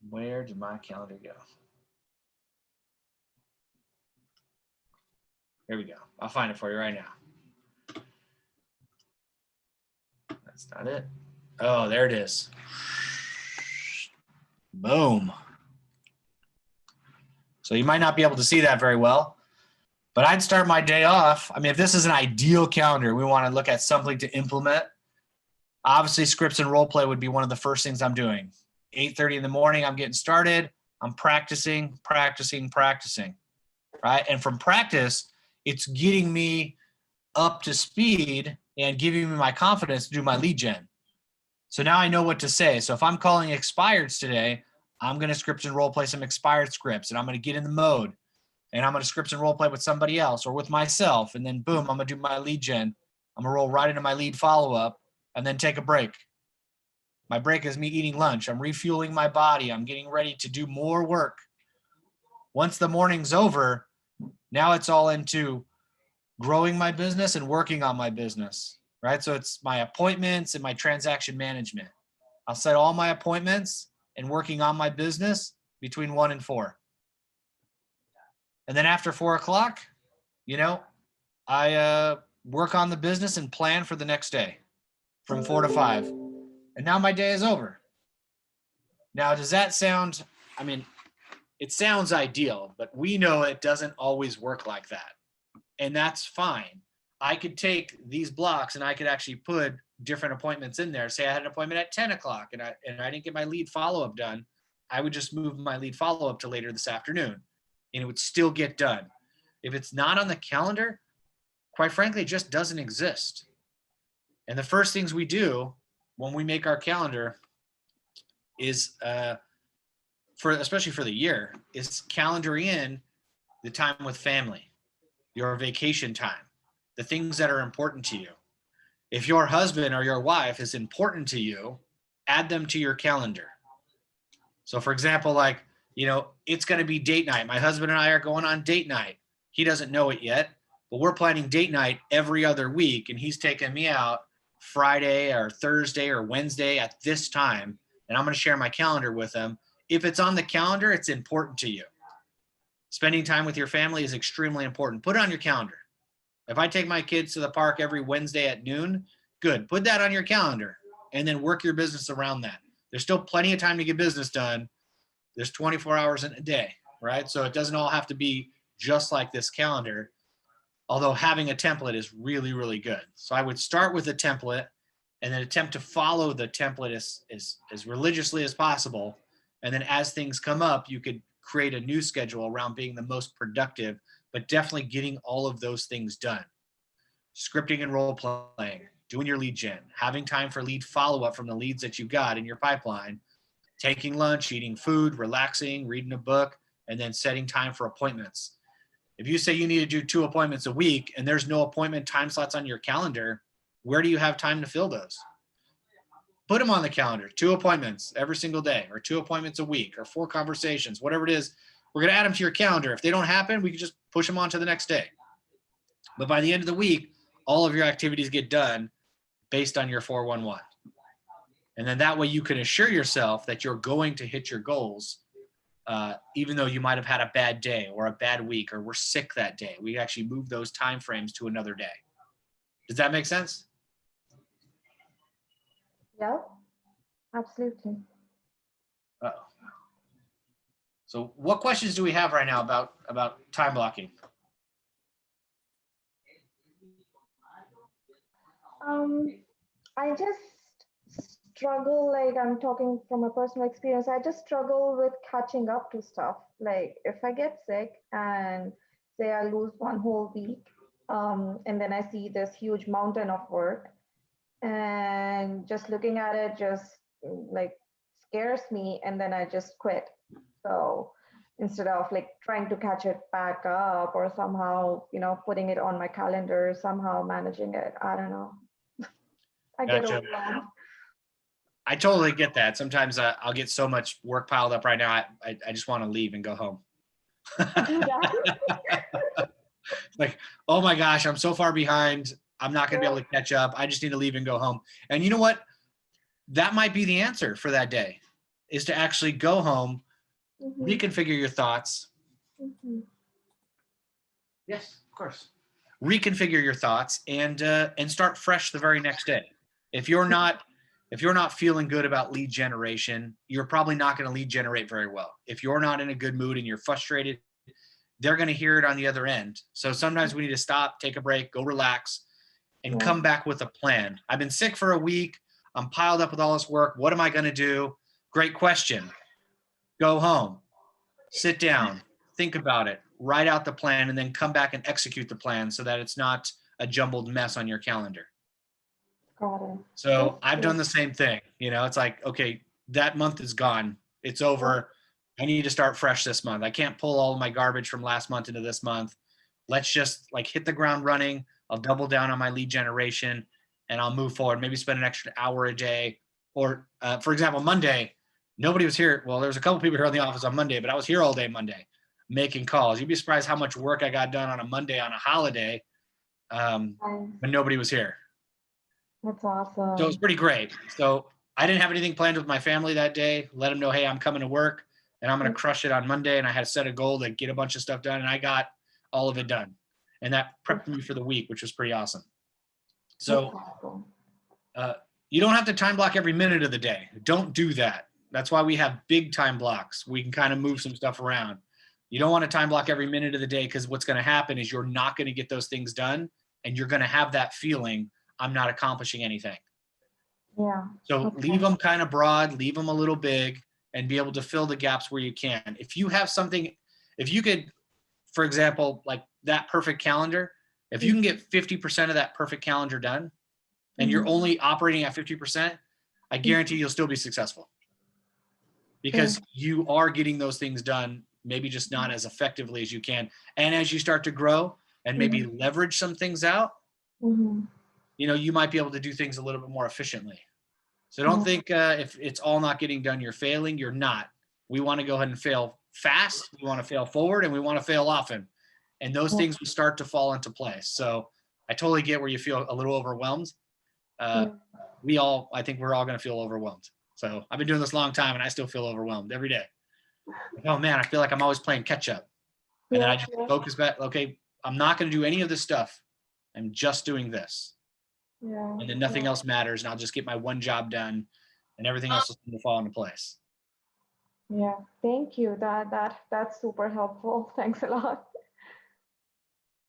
[SPEAKER 2] Where did my calendar go? Here we go. I'll find it for you right now. That's not it. Oh, there it is. Boom. So you might not be able to see that very well, but I'd start my day off. I mean, if this is an ideal calendar, we want to look at something to implement. Obviously, scripts and role play would be one of the first things I'm doing. 8:30 in the morning, I'm getting started. I'm practicing, right? And from practice, it's getting me up to speed and giving me my confidence to do my lead gen. So now I know what to say. So if I'm calling expireds today, I'm going to script and role play some expired scripts, and I'm going to get in the mode, and I'm going to script and role play with somebody else or with myself. And then boom, I'm going to do my lead gen. I'm going to roll right into my lead follow-up and then take a break. My break is me eating lunch. I'm refueling my body. I'm getting ready to do more work. Once the morning's over, now it's all into growing my business and working on my business, right? So it's my appointments and my transaction management. I'll set all my appointments and working on my business between 1 and 4. And then after 4 o'clock, I work on the business and plan for the next day from 4 to 5. And now my day is over. Now, does that sound, it sounds ideal, but we know it doesn't always work like that. And that's fine. I could take these blocks and I could actually put different appointments in there. Say I had an appointment at 10 o'clock and I didn't get my lead follow-up done. I would just move my lead follow-up to later this afternoon and it would still get done. If it's not on the calendar, quite frankly, it just doesn't exist. And the first things we do when we make our calendar is, especially for the year, is calendar in the time with family, your vacation time, the things that are important to you. If your husband or your wife is important to you, add them to your calendar. So for example, it's going to be date night. My husband and I are going on date night. He doesn't know it yet, but we're planning date night every other week. And he's taking me out Friday or Thursday or Wednesday at this time. And I'm going to share my calendar with him. If it's on the calendar, it's important to you. Spending time with your family is extremely important. Put it on your calendar. If I take my kids to the park every Wednesday at noon, good. Put that on your calendar and then work your business around that. There's still plenty of time to get business done. There's 24 hours in a day, right? So it doesn't all have to be just like this calendar, although having a template is really, really good. So I would start with a template and then attempt to follow the template as religiously as possible. And then as things come up, you could create a new schedule around being the most productive, but definitely getting all of those things done. Scripting and role playing, doing your lead gen, having time for lead follow-up from the leads that you got in your pipeline, taking lunch, eating food, relaxing, reading a book, and then setting time for appointments. If you say you need to do 2 appointments a week and there's no appointment time slots on your calendar, where do you have time to fill those? Put them on the calendar, 2 appointments every single day, or 2 appointments a week, or 4 conversations, whatever it is. We're going to add them to your calendar. If they don't happen, we can just push them on to the next day. But by the end of the week, all of your activities get done based on your 411. And then that way you can assure yourself that you're going to hit your goals, even though you might have had a bad day or a bad week or were sick that day. We actually move those time frames to another day. Does that make sense?
[SPEAKER 5] Yeah, absolutely.
[SPEAKER 2] Uh-oh. So what questions do we have right now about time blocking?
[SPEAKER 5] I just struggle, like I'm talking from a personal experience, I just struggle with catching up to stuff. Like if I get sick and say I lose one whole week, and then I see this huge mountain of work, and just looking at it just like scares me, and then I just quit. So instead of like trying to catch it back up or somehow, putting it on my calendar, somehow managing it, I don't know. I get
[SPEAKER 2] Gotcha.
[SPEAKER 5] overwhelmed.
[SPEAKER 2] I totally get that. Sometimes I'll get so much work piled up right now. I just want to leave and go home.
[SPEAKER 5] Do that.
[SPEAKER 2] Like, oh my gosh, I'm so far behind. I'm not going to be able to catch up. I just need to leave and go home. And you know what? That might be the answer for that day, is to actually go home,
[SPEAKER 5] Mhm,
[SPEAKER 2] reconfigure your thoughts.
[SPEAKER 5] mhm.
[SPEAKER 2] Yes, of course. Reconfigure your thoughts and start fresh the very next day. If you're not feeling good about lead generation, you're probably not going to lead generate very well. If you're not in a good mood and you're frustrated, they're going to hear it on the other end. So sometimes we need to stop, take a break, go relax, and
[SPEAKER 5] Yeah.
[SPEAKER 2] come back with a plan. I've been sick for a week. I'm piled up with all this work. What am I going to do? Great question. Go home, sit down, think about it, write out the plan, and then come back and execute the plan so that it's not a jumbled mess on your calendar.
[SPEAKER 5] Got it.
[SPEAKER 2] So
[SPEAKER 5] That's
[SPEAKER 2] I've done
[SPEAKER 5] good.
[SPEAKER 2] the same thing. It's like, okay, that month is gone. It's over. I need to start fresh this month. I can't pull all of my garbage from last month into this month. Let's just like hit the ground running. I'll double down on my lead generation and I'll move forward. Maybe spend an extra hour a day. Or for example, Monday, nobody was here. Well, there was a couple people here in the office on Monday, but I was here all day Monday making calls. You'd be surprised how much work I got done on a Monday on a holiday
[SPEAKER 5] Nice.
[SPEAKER 2] when nobody was here.
[SPEAKER 5] That's awesome.
[SPEAKER 2] So it was pretty great. So I didn't have anything planned with my family that day. Let them know, hey, I'm coming to work and I'm going to crush it on Monday. And I had a set a goal to get a bunch of stuff done, and I got all of it done. And that prepped me for the week, which was pretty awesome. So
[SPEAKER 5] That's awesome.
[SPEAKER 2] you don't have to time block every minute of the day. Don't do that. That's why we have big time blocks. We can kind of move some stuff around. You don't want to time block every minute of the day, because what's going to happen is you're not going to get those things done, and you're going to have that feeling, I'm not accomplishing anything.
[SPEAKER 5] Yeah.
[SPEAKER 2] So
[SPEAKER 5] Okay.
[SPEAKER 2] leave them kind of broad, leave them a little big, and be able to fill the gaps where you can. If you have something, if you could, for example, like that perfect calendar, if you can get 50% of that perfect calendar done and you're only operating at 50%, I guarantee you'll still be successful, because you are getting those things done, maybe just not as effectively as you can. And as you start to grow and maybe leverage some things out,
[SPEAKER 5] Mhm.
[SPEAKER 2] you might be able to do things a little bit more efficiently. So don't think if it's all not getting done, you're failing. You're not. We want to go ahead and fail fast. We want to fail forward, and we want to fail often. And those things will start to fall into place. So I totally get where you feel a little overwhelmed. I think we're all going to feel overwhelmed. So I've been doing this a long time and I still feel overwhelmed every day. Like, oh man, I feel like I'm always playing catch up. And then I just focus back. Okay, I'm not going to do any of this stuff. I'm just doing this.
[SPEAKER 5] Yeah.
[SPEAKER 2] And then nothing else matters. And I'll just get my one job done and everything else is going to fall into place.
[SPEAKER 5] Yeah. Thank you. That's super helpful. Thanks a lot.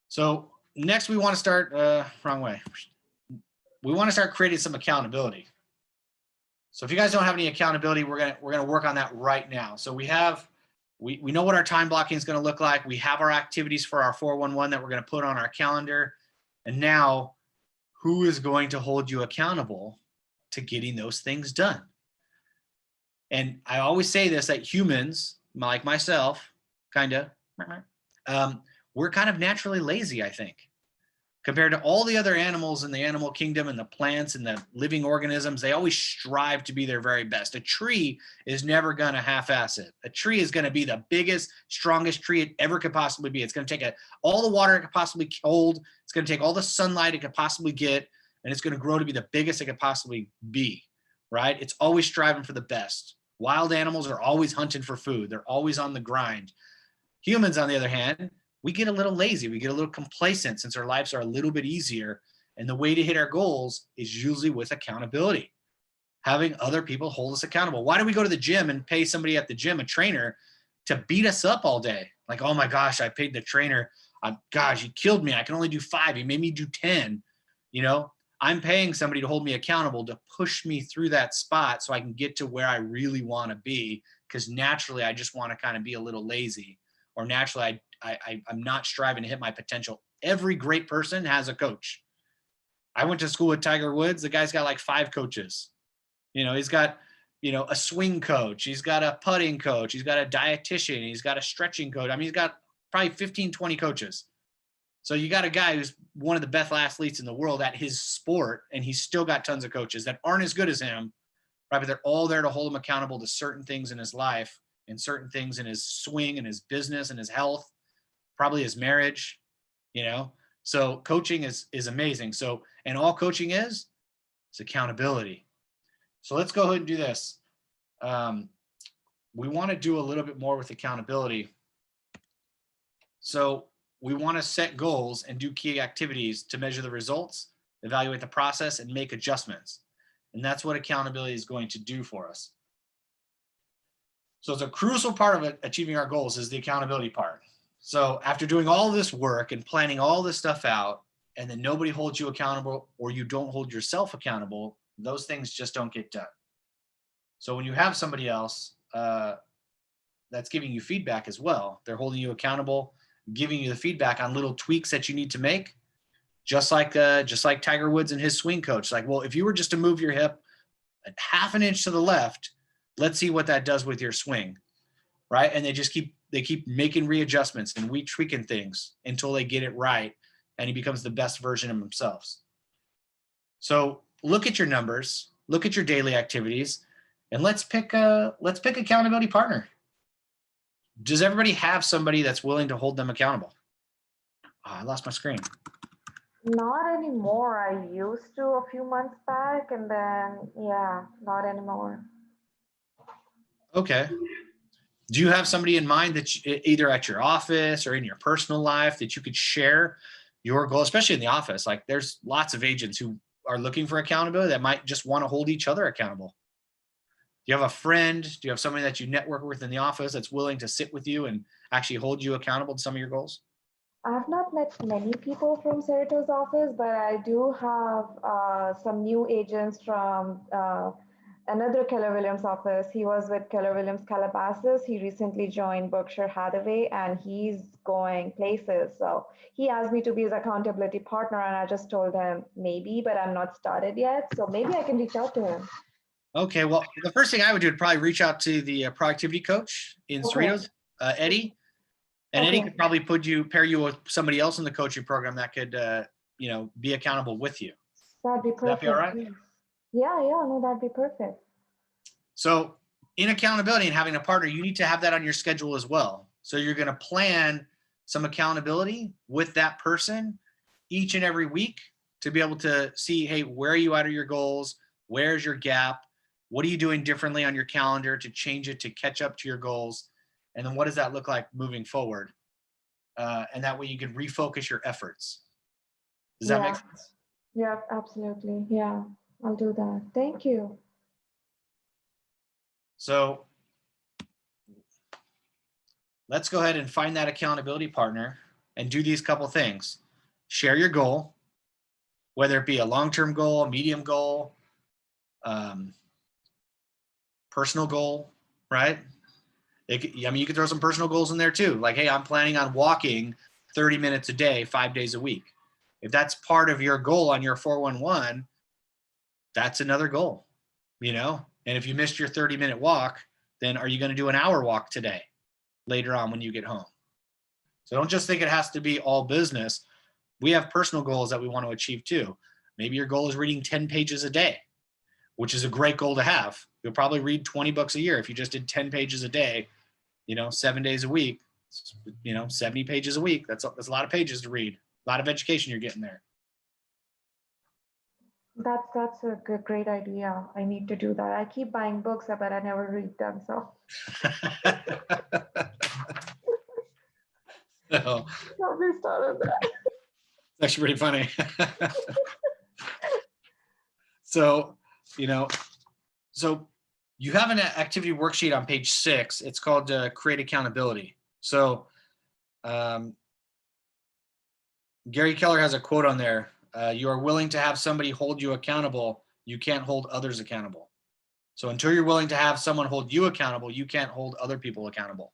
[SPEAKER 2] So next we want to start, wrong way. We want to start creating some accountability. So if you guys don't have any accountability, we're gonna work on that right now. So we know what our time blocking is going to look like. We have our activities for our 411 that we're going to put on our calendar. And now, who is going to hold you accountable to getting those things done? And I always say this, that humans, like myself, we're kind of naturally lazy, I think. Compared to all the other animals in the animal kingdom and the plants and the living organisms, they always strive to be their very best. A tree is never going to half-ass it. A tree is going to be the biggest, strongest tree it ever could possibly be. It's going to take all the water it could possibly hold. It's going to take all the sunlight it could possibly get, and it's going to grow to be the biggest it could possibly be, right? It's always striving for the best. Wild animals are always hunting for food. They're always on the grind. Humans, on the other hand, we get a little lazy. We get a little complacent since our lives are a little bit easier. And the way to hit our goals is usually with accountability, having other people hold us accountable. Why do we go to the gym and pay somebody at the gym, a trainer, to beat us up all day? Like, oh my gosh, I paid the trainer. Gosh, he killed me. I can only do 5. He made me do 10. I'm paying somebody to hold me accountable to push me through that spot so I can get to where I really want to be. Because naturally, I just want to kind of be a little lazy, or naturally, I'm not striving to hit my potential. Every great person has a coach. I went to school with Tiger Woods. The guy's got like 5 coaches. You know, he's got, you know, a swing coach. He's got a putting coach. He's got a dietitian. He's got a stretching coach. I mean, he's got probably 15, 20 coaches. So you got a guy who's one of the best athletes in the world at his sport, and he's still got tons of coaches that aren't as good as him, right? But they're all there to hold him accountable to certain things in his life and certain things in his swing and his business and his health, probably his marriage, you know? So coaching is amazing. So, and all coaching is accountability. So let's go ahead and do this. We want to do a little bit more with accountability. So we want to set goals and do key activities to measure the results, evaluate the process, and make adjustments. And that's what accountability is going to do for us. So it's a crucial part of achieving our goals is the accountability part. So after doing all this work and planning all this stuff out, and then nobody holds you accountable, or you don't hold yourself accountable, those things just don't get done. So when you have somebody else that's giving you feedback as well, they're holding you accountable, giving you the feedback on little tweaks that you need to make, just like Tiger Woods and his swing coach. Like, well, if you were just to move your hip a half an inch to the left, let's see what that does with your swing, right? And they keep making readjustments and tweaking things until they get it right, and he becomes the best version of themselves. So look at your numbers, look at your daily activities, and let's pick accountability partner. Does everybody have somebody that's willing to hold them accountable? Oh, I lost my screen.
[SPEAKER 5] Not anymore. I used to a few months back, and then, yeah, not anymore.
[SPEAKER 2] Okay. Do you have somebody in mind that either at your office or in your personal life that you could share your goal, especially in the office? Like, there's lots of agents who are looking for accountability that might just want to hold each other accountable. Do you have a friend? Do you have somebody that you network with in the office that's willing to sit with you and actually hold you accountable to some of your goals?
[SPEAKER 5] I've not met many people from Cerrito's office, but I do have some new agents from another Keller Williams office. He was with Keller Williams Calabasas. He recently joined Berkshire Hathaway, and he's going places. So he asked me to be his accountability partner, and I just told him maybe, but I'm not started yet. So maybe I can reach out to him.
[SPEAKER 2] Okay, well, the first thing I would do would probably reach out to the productivity coach in Cerritos, Eddie, and Eddie could probably pair you with somebody else in the coaching program that could, be accountable with you.
[SPEAKER 5] That'd be perfect.
[SPEAKER 2] Would that be all right?
[SPEAKER 5] Yeah, no, that'd be perfect.
[SPEAKER 2] So in accountability and having a partner, you need to have that on your schedule as well. So you're going to plan some accountability with that person each and every week to be able to see, hey, where are you out of your goals? Where's your gap? What are you doing differently on your calendar to change it to catch up to your goals? And then what does that look like moving forward? And that way you can refocus your efforts. Does that make sense?
[SPEAKER 5] Yeah, absolutely. Yeah, I'll do that. Thank you.
[SPEAKER 2] So let's go ahead and find that accountability partner and do these couple things. Share your goal, whether it be a long-term goal, a medium goal, personal goal, right? You could throw some personal goals in there too. Like, hey, I'm planning on walking 30 minutes a day, 5 days a week. If that's part of your goal on your 411, that's another goal, And if you missed your 30-minute walk, then are you going to do an hour walk today, later on when you get home? So don't just think it has to be all business. We have personal goals that we want to achieve too. Maybe your goal is reading 10 pages a day, which is a great goal to have. You'll probably read 20 books a year if you just did 10 pages a day, 7 days a week, 70 pages a week. That's a lot of pages to read. A lot of education you're getting there.
[SPEAKER 5] That's a great idea. I need to do that. I keep buying books, but I never read them. So.
[SPEAKER 2] So
[SPEAKER 5] Don't be started that.
[SPEAKER 2] it's actually pretty funny. So you have an activity worksheet on page 6. It's called Create Accountability. So Gary Keller has a quote on there. You are willing to have somebody hold you accountable. You can't hold others accountable. So until you're willing to have someone hold you accountable, you can't hold other people accountable.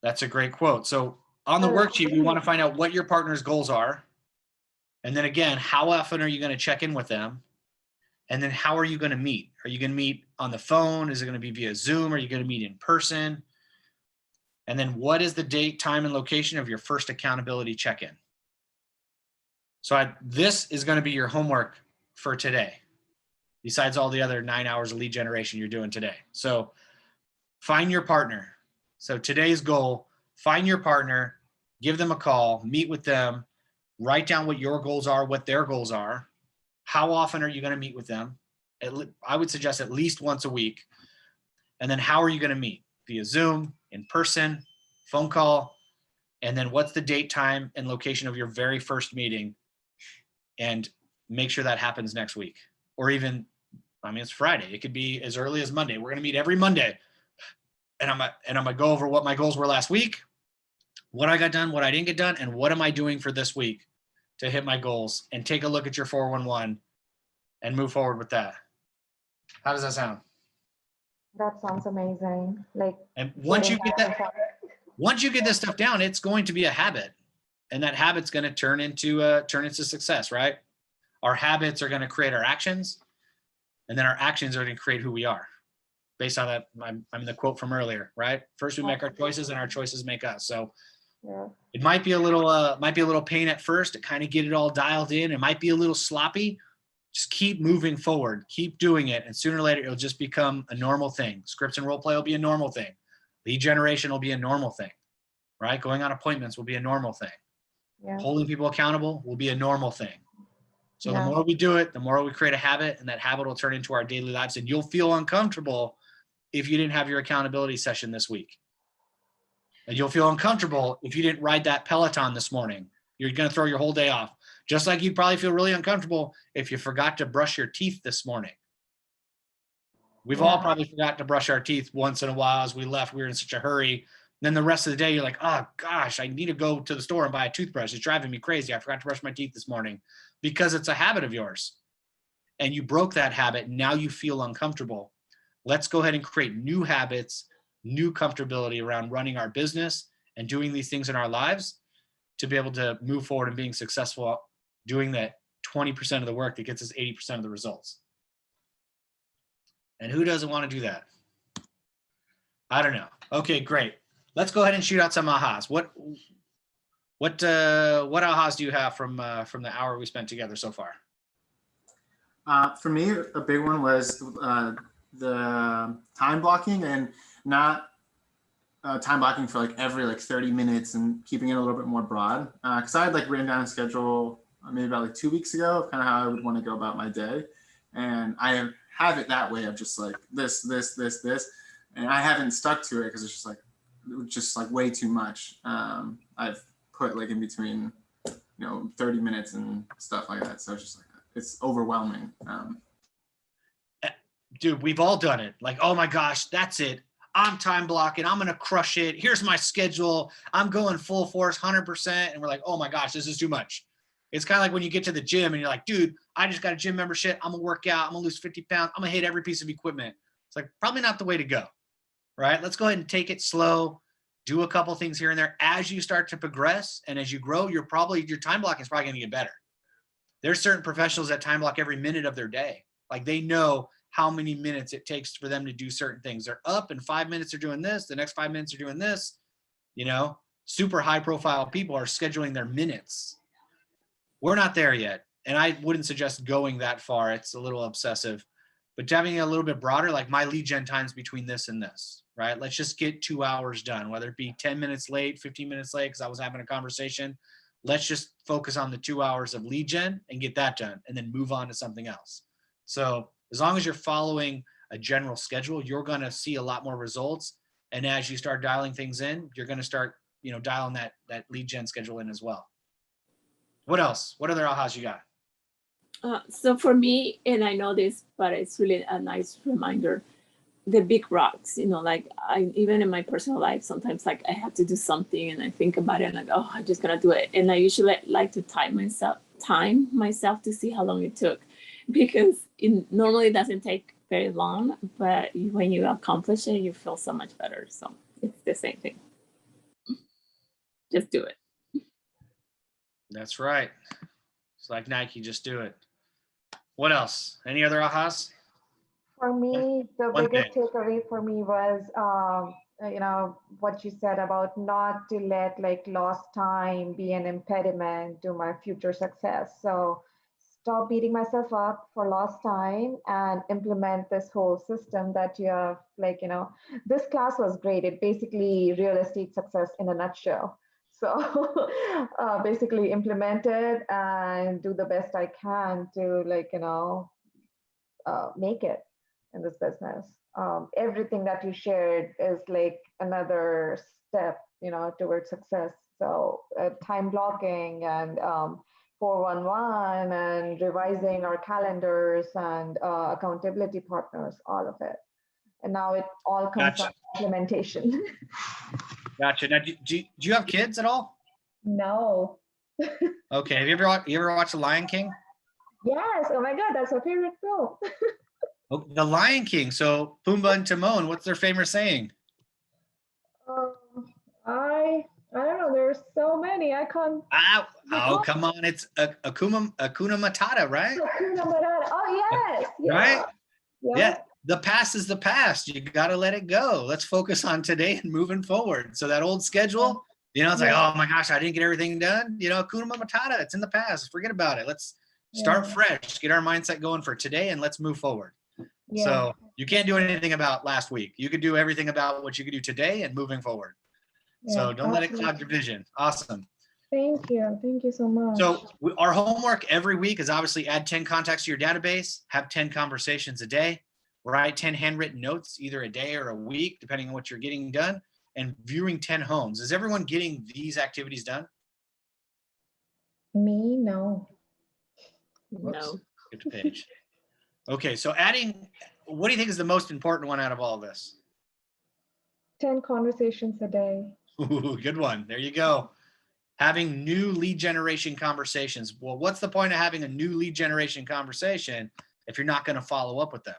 [SPEAKER 2] That's a great quote. So on the worksheet, we want to find out what your partner's goals are. And then again, how often are you going to check in with them? And then how are you going to meet? Are you going to meet on the phone? Is it going to be via Zoom? Are you going to meet in person? And then what is the date, time, and location of your first accountability check-in? So this is going to be your homework for today, besides all the other 9 hours of lead generation you're doing today. So find your partner. So today's goal, find your partner, give them a call, meet with them, write down what your goals are, what their goals are. How often are you going to meet with them? I would suggest at least once a week. And then how are you going to meet? Via Zoom, in person, phone call, and then what's the date, time, and location of your very first meeting? And make sure that happens next week. Or even, I mean, it's Friday. It could be as early as Monday. We're going to meet every Monday. And I'm gonna go over what my goals were last week, what I got done, what I didn't get done, and what am I doing for this week to hit my goals, and take a look at your 411 and move forward with that. How does that sound?
[SPEAKER 5] That sounds amazing. Like,
[SPEAKER 2] And once you get this stuff down, it's going to be a habit, and that habit's going to turn into success, right? Our habits are going to create our actions, and then our actions are going to create who we are. Based on that, I mean, the quote from earlier, right? First we make our choices, and our choices make us. So
[SPEAKER 5] yeah.
[SPEAKER 2] it might be a little pain at first to kind of get it all dialed in. It might be a little sloppy. Just keep moving forward, keep doing it. And sooner or later, it'll just become a normal thing. Scripts and role play will be a normal thing. Lead generation will be a normal thing, right? Going on appointments will be a normal thing.
[SPEAKER 5] Yeah.
[SPEAKER 2] Holding people accountable will be a normal thing. So
[SPEAKER 5] Yeah.
[SPEAKER 2] the more we do it, the more we create a habit, and that habit will turn into our daily lives, and you'll feel uncomfortable if you didn't have your accountability session this week. And you'll feel uncomfortable if you didn't ride that Peloton this morning. You're going to throw your whole day off. Just like you'd probably feel really uncomfortable if you forgot to brush your teeth this morning. We've all probably forgot to brush our teeth once in a while as we left. We were in such a hurry. And then the rest of the day, you're like, oh gosh, I need to go to the store and buy a toothbrush. It's driving me crazy. I forgot to brush my teeth this morning, because it's a habit of yours. And you broke that habit. Now you feel uncomfortable. Let's go ahead and create new habits, new comfortability around running our business and doing these things in our lives to be able to move forward and being successful doing that 20% of the work that gets us 80% of the results. And who doesn't want to do that? I don't know. Okay, great. Let's go ahead and shoot out some ahas. What ahas do you have from the hour we spent together so far?
[SPEAKER 4] For me, a big one was the time blocking, and not time blocking for like every 30 minutes and keeping it a little bit more broad. Because I had written down a schedule maybe about 2 weeks ago of kind of how I would want to go about my day, and I have it that way of just this, and I haven't stuck to it because it's just way too much. I've put in between 30 minutes and stuff like that, so it's just it's overwhelming.
[SPEAKER 2] Dude, we've all done it. Oh my gosh, that's it. I'm time blocking. I'm going to crush it. Here's my schedule. I'm going full force, 100%. And we're like, oh my gosh, this is too much. It's kind of like when you get to the gym and you're like, dude, I just got a gym membership. I'm going to work out. I'm going to lose 50 pounds. I'm going to hit every piece of equipment. It's probably not the way to go, right? Let's go ahead and take it slow. Do a couple things here and there. As you start to progress and as you grow, your time blocking is probably going to get better. There's certain professionals that time block every minute of their day. They know how many minutes it takes for them to do certain things. They're up in 5 minutes, they're doing this. The next 5 minutes are doing this. Super high profile people are scheduling their minutes. We're not there yet. And I wouldn't suggest going that far. It's a little obsessive, but having it a little bit broader, my lead gen times between this and this, right? Let's just get 2 hours done, whether it be 10 minutes late, 15 minutes late, because I was having a conversation. Let's just focus on the 2 hours of lead gen and get that done, and then move on to something else. So as long as you're following a general schedule, you're going to see a lot more results. And as you start dialing things in, you're going to start, dialing that lead gen schedule in as well. What else? What other ahas you got?
[SPEAKER 1] So for me, and I know this, but it's really a nice reminder. the big rocks, like even in my personal life, sometimes like I have to do something and I think about it and like, oh, I'm just gonna do it. And I usually like to time myself to see how long it took, because it normally doesn't take very long, but when you accomplish it, you feel so much better. So it's the same thing. Just do it.
[SPEAKER 2] That's right. It's like Nike, just do it. What else? Any other ahas?
[SPEAKER 5] For me, the
[SPEAKER 2] One
[SPEAKER 5] biggest
[SPEAKER 2] thing.
[SPEAKER 5] takeaway for me was, what you said about not to let like lost time be an impediment to my future success. So stop beating myself up for lost time and implement this whole system that you have, this class was great. It basically real estate success in a nutshell. So basically implement it and do the best I can to make it in this business. Everything that you shared is like another step, towards success. So time blocking and 411 and revising our calendars and accountability partners, all of it. And now it all comes
[SPEAKER 2] Gotcha.
[SPEAKER 5] down to implementation.
[SPEAKER 2] Gotcha. Now, do you have kids at all?
[SPEAKER 5] No.
[SPEAKER 2] Okay. Have you ever watched The Lion King?
[SPEAKER 5] Yes. Oh my God, that's my favorite film.
[SPEAKER 2] Oh, The Lion King. So Pumbaa and Timon, what's their famous saying?
[SPEAKER 5] I don't know. There's so many. I can't.
[SPEAKER 2] Oh, come on. It's Akuna Matata, right?
[SPEAKER 5] Oh yes. Yeah.
[SPEAKER 2] Right?
[SPEAKER 5] Yeah.
[SPEAKER 2] Yeah. The past is the past. You got to let it go. Let's focus on today and moving forward. So that old schedule, it's like, oh my gosh, I didn't get everything done. Akuna Matata, it's in the past. Forget about it. Let's start fresh, get our mindset going for today, and let's move forward.
[SPEAKER 5] Yeah.
[SPEAKER 2] So you can't do anything about last week. You could do everything about what you could do today and moving forward. So don't let it cloud your vision. Awesome.
[SPEAKER 5] Thank you. Thank you so much.
[SPEAKER 2] So our homework every week is obviously add 10 contacts to your database, have 10 conversations a day, write 10 handwritten notes, either a day or a week, depending on what you're getting done, and viewing 10 homes. Is everyone getting these activities done?
[SPEAKER 5] Me, no.
[SPEAKER 2] Whoops,
[SPEAKER 1] No.
[SPEAKER 2] skipped a page. Okay, so what do you think is the most important one out of all of this?
[SPEAKER 5] 10 conversations a day.
[SPEAKER 2] Ooh, good one. There you go. Having new lead generation conversations. Well, what's the point of having a new lead generation conversation if you're not going to follow up with them?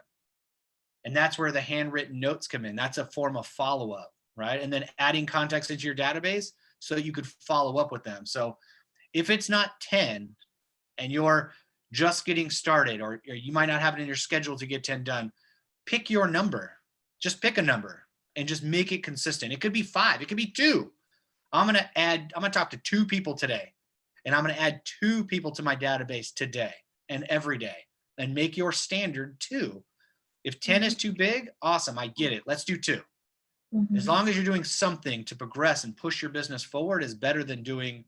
[SPEAKER 2] And that's where the handwritten notes come in. That's a form of follow-up, right? And then adding context into your database so you could follow up with them. So if it's not 10 and you're just getting started, or you might not have it in your schedule to get 10 done, pick your number. Just pick a number and just make it consistent. It could be 5, it could be 2. I'm going to talk to 2 people today, and I'm going to add 2 people to my database today and every day, and make your standard 2. If 10 is too big, awesome. I get it. Let's do 2. As long as you're doing something to progress and push your business forward is better than doing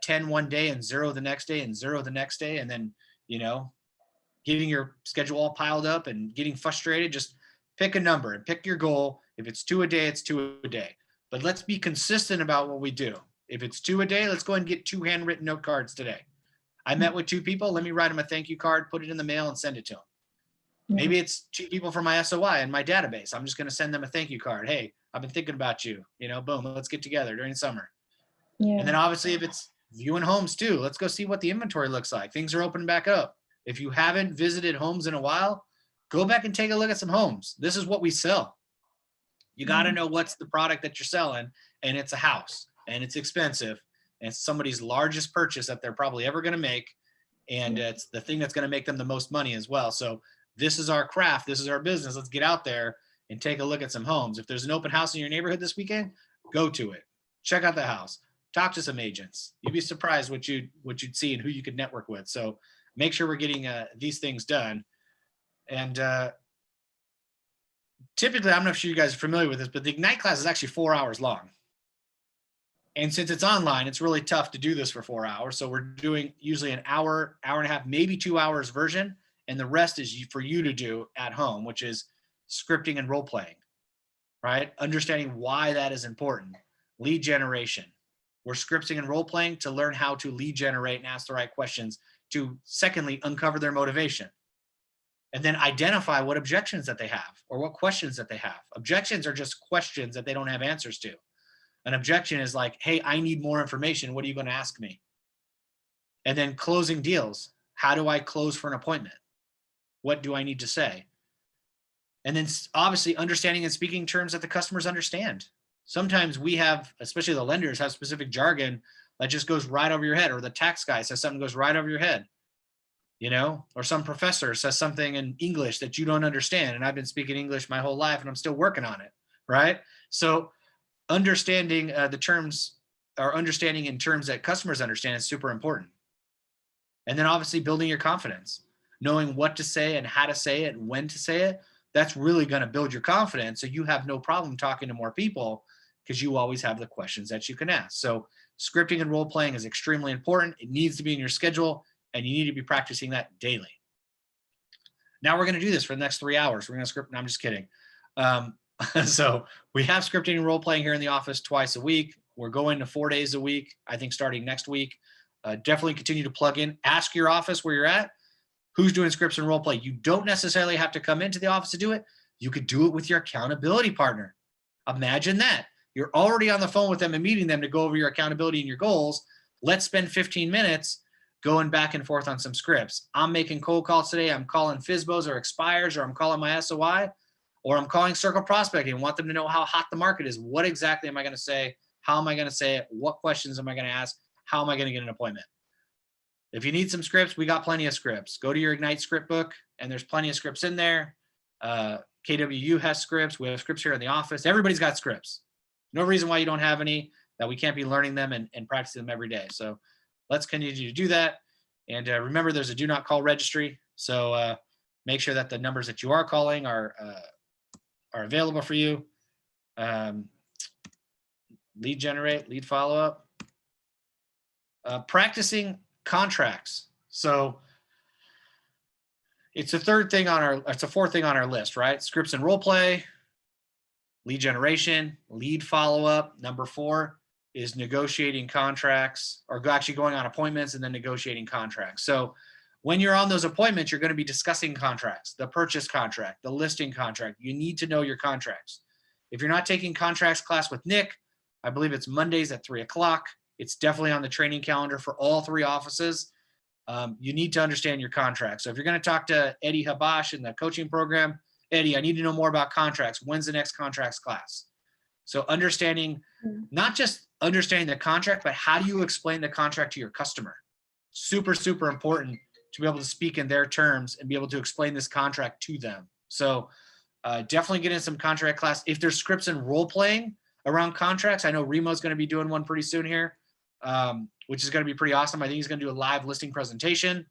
[SPEAKER 2] 10 one day and 0 the next day and 0 the next day. And then, getting your schedule all piled up and getting frustrated. Just pick a number and pick your goal. If it's 2 a day, it's 2 a day. But let's be consistent about what we do. If it's 2 a day, let's go ahead and get 2 handwritten note cards today. I met with 2 people. Let me write them a thank you card, put it in the mail, and send it to them. Maybe it's 2 people from my SOI in my database. I'm just going to send them a thank you card. Hey, I've been thinking about you. Boom, let's get together during summer.
[SPEAKER 5] Yeah.
[SPEAKER 2] And then obviously if it's viewing homes too, let's go see what the inventory looks like. Things are opening back up. If you haven't visited homes in a while, go back and take a look at some homes. This is what we sell. You got to know what's the product that you're selling, and it's a house, and it's expensive, and it's somebody's largest purchase that they're probably ever going to make. And it's the thing that's going to make them the most money as well. So this is our craft. This is our business. Let's get out there and take a look at some homes. If there's an open house in your neighborhood this weekend, go to it. Check out the house. Talk to some agents. You'd be surprised what you'd see and who you could network with. So make sure we're getting these things done. And typically, I'm not sure you guys are familiar with this, but the Ignite class is actually 4 hours long. And since it's online, it's really tough to do this for 4 hours. So we're doing usually an hour, hour and a half, maybe 2 hours version. And the rest is for you to do at home, which is scripting and role playing, right? Understanding why that is important. Lead generation. We're scripting and role playing to learn how to lead generate and ask the right questions to, secondly, uncover their motivation. and then identify what objections that they have or what questions that they have. Objections are just questions that they don't have answers to. An objection is like, hey, I need more information. What are you going to ask me? And then closing deals. How do I close for an appointment? What do I need to say? And then obviously understanding and speaking terms that the customers understand. Sometimes we have, especially the lenders, have specific jargon that just goes right over your head, or the tax guy says something goes right over your head, you know, or some professor says something in English that you don't understand. And I've been speaking English my whole life and I'm still working on it, right? So understanding the terms, or understanding in terms that customers understand, is super important. And then obviously building your confidence, knowing what to say and how to say it and when to say it. That's really going to build your confidence. So you have no problem talking to more people because you always have the questions that you can ask. So scripting and role playing is extremely important. It needs to be in your schedule and you need to be practicing that daily. Now we're going to do this for the next 3 hours. We're going to script. No, I'm just kidding. So we have scripting and role playing here in the office twice a week. We're going to 4 days a week, I think starting next week. Definitely continue to plug in, ask your office where you're at, who's doing scripts and role play. You don't necessarily have to come into the office to do it. You could do it with your accountability partner. Imagine that. You're already on the phone with them and meeting them to go over your accountability and your goals. Let's spend 15 minutes going back and forth on some scripts. I'm making cold calls today. I'm calling FSBOs or expires, or I'm calling my SOI, or I'm calling circle prospecting and want them to know how hot the market is. What exactly am I going to say? How am I going to say it? What questions am I going to ask? How am I going to get an appointment? If you need some scripts, we got plenty of scripts. Go to your Ignite script book and there's plenty of scripts in there. KWU has scripts. We have scripts here in the office. Everybody's got scripts. No reason why you don't have any, that we can't be learning them and practicing them every day. So let's continue to do that. And remember, there's a do not call registry. So make sure that the numbers that you are calling are available for you. Lead generate, lead follow-up. Practicing contracts. So it's a fourth thing on our list, right? Scripts and role play, lead generation, lead follow-up. Number 4 is negotiating contracts, or actually going on appointments and then negotiating contracts. So when you're on those appointments, you're going to be discussing contracts, the purchase contract, the listing contract. You need to know your contracts. If you're not taking contracts class with Nick, I believe it's Mondays at 3 o'clock. It's definitely on the training calendar for all 3 offices. You need to understand your contracts. So if you're going to talk to Eddie Habash in the coaching program, Eddie, I need to know more about contracts. When's the next contracts class? So understanding, not just understanding the contract, but how do you explain the contract to your customer? Super, super important to be able to speak in their terms and be able to explain this contract to them. So definitely get in some contract class. If there's scripts and role playing around contracts, I know Remo's going to be doing one pretty soon here. Which is going to be pretty awesome. I think he's going to do a live listing presentation.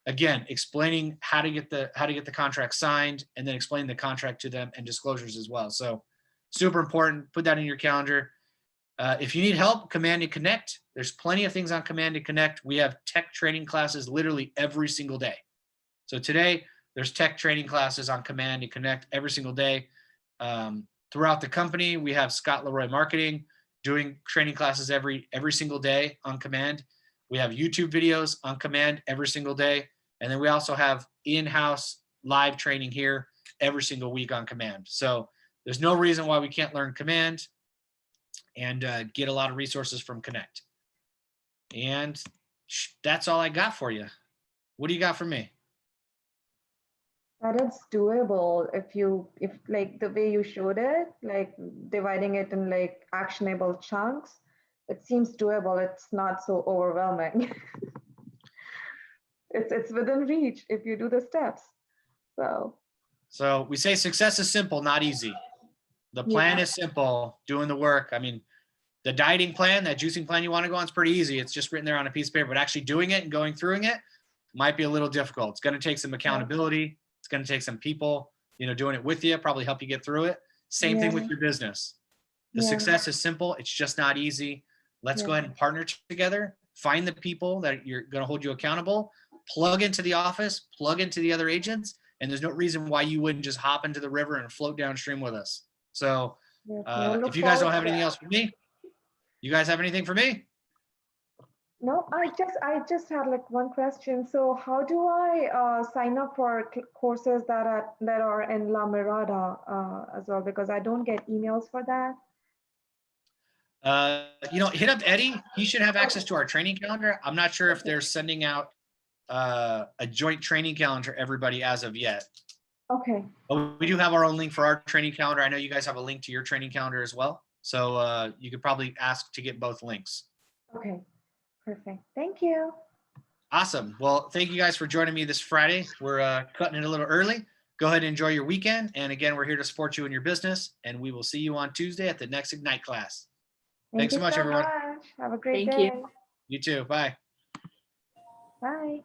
[SPEAKER 2] Again, explaining how to get the contract signed, and then explain the contract to them and disclosures as well. So super important. Put that in your calendar. If you need help, Command and Connect. There's plenty of things on Command and Connect. We have tech training classes literally every single day. So today there's tech training classes on Command and Connect every single day. Throughout the company, we have Scott Leroy Marketing doing training classes every single day on Command. We have YouTube videos on Command every single day. And then we also have in-house live training here every single week on Command. So there's no reason why we can't learn Command and get a lot of resources from Connect. And that's all I got for you. What do you got for me?
[SPEAKER 5] That it's doable if like the way you showed it, like dividing it in like actionable chunks, it seems doable. It's not so overwhelming. It's within reach if you do the steps. So
[SPEAKER 2] we say success is simple, not easy. The plan is simple, doing the work. I mean, the dieting plan, that juicing plan you want to go on is pretty easy. It's just written there on a piece of paper, but actually doing it and going through it might be a little difficult. It's going to take some accountability. It's going to take some people, doing it with you, probably help you get through it. Same thing with your business. The success is simple. It's just not easy. Let's go ahead and partner together. Find the people that you're going to hold you accountable. Plug into the office, plug into the other agents. And there's no reason why you wouldn't just hop into the river and float downstream with us. So if you guys don't have anything else for me, you guys have anything for me?
[SPEAKER 5] No, I just had like one question. So how do I sign up for courses that are in La Mirada as well? Because I don't get emails for that.
[SPEAKER 2] Hit up Eddie. He should have access to our training calendar. I'm not sure if they're sending out a joint training calendar for everybody as of yet.
[SPEAKER 5] Okay.
[SPEAKER 2] But we do have our own link for our training calendar. I know you guys have a link to your training calendar as well. So you could probably ask to get both links.
[SPEAKER 5] Okay. Perfect. Thank you.
[SPEAKER 2] Awesome. Well, thank you guys for joining me this Friday. We're cutting it a little early. Go ahead and enjoy your weekend. And again, we're here to support you in your business. And we will see you on Tuesday at the next Ignite class.
[SPEAKER 5] Thank
[SPEAKER 2] Thanks so
[SPEAKER 5] you
[SPEAKER 2] much, everyone.
[SPEAKER 5] Have a great
[SPEAKER 1] Thank
[SPEAKER 5] day.
[SPEAKER 1] you.
[SPEAKER 2] You too. Bye.
[SPEAKER 5] Bye.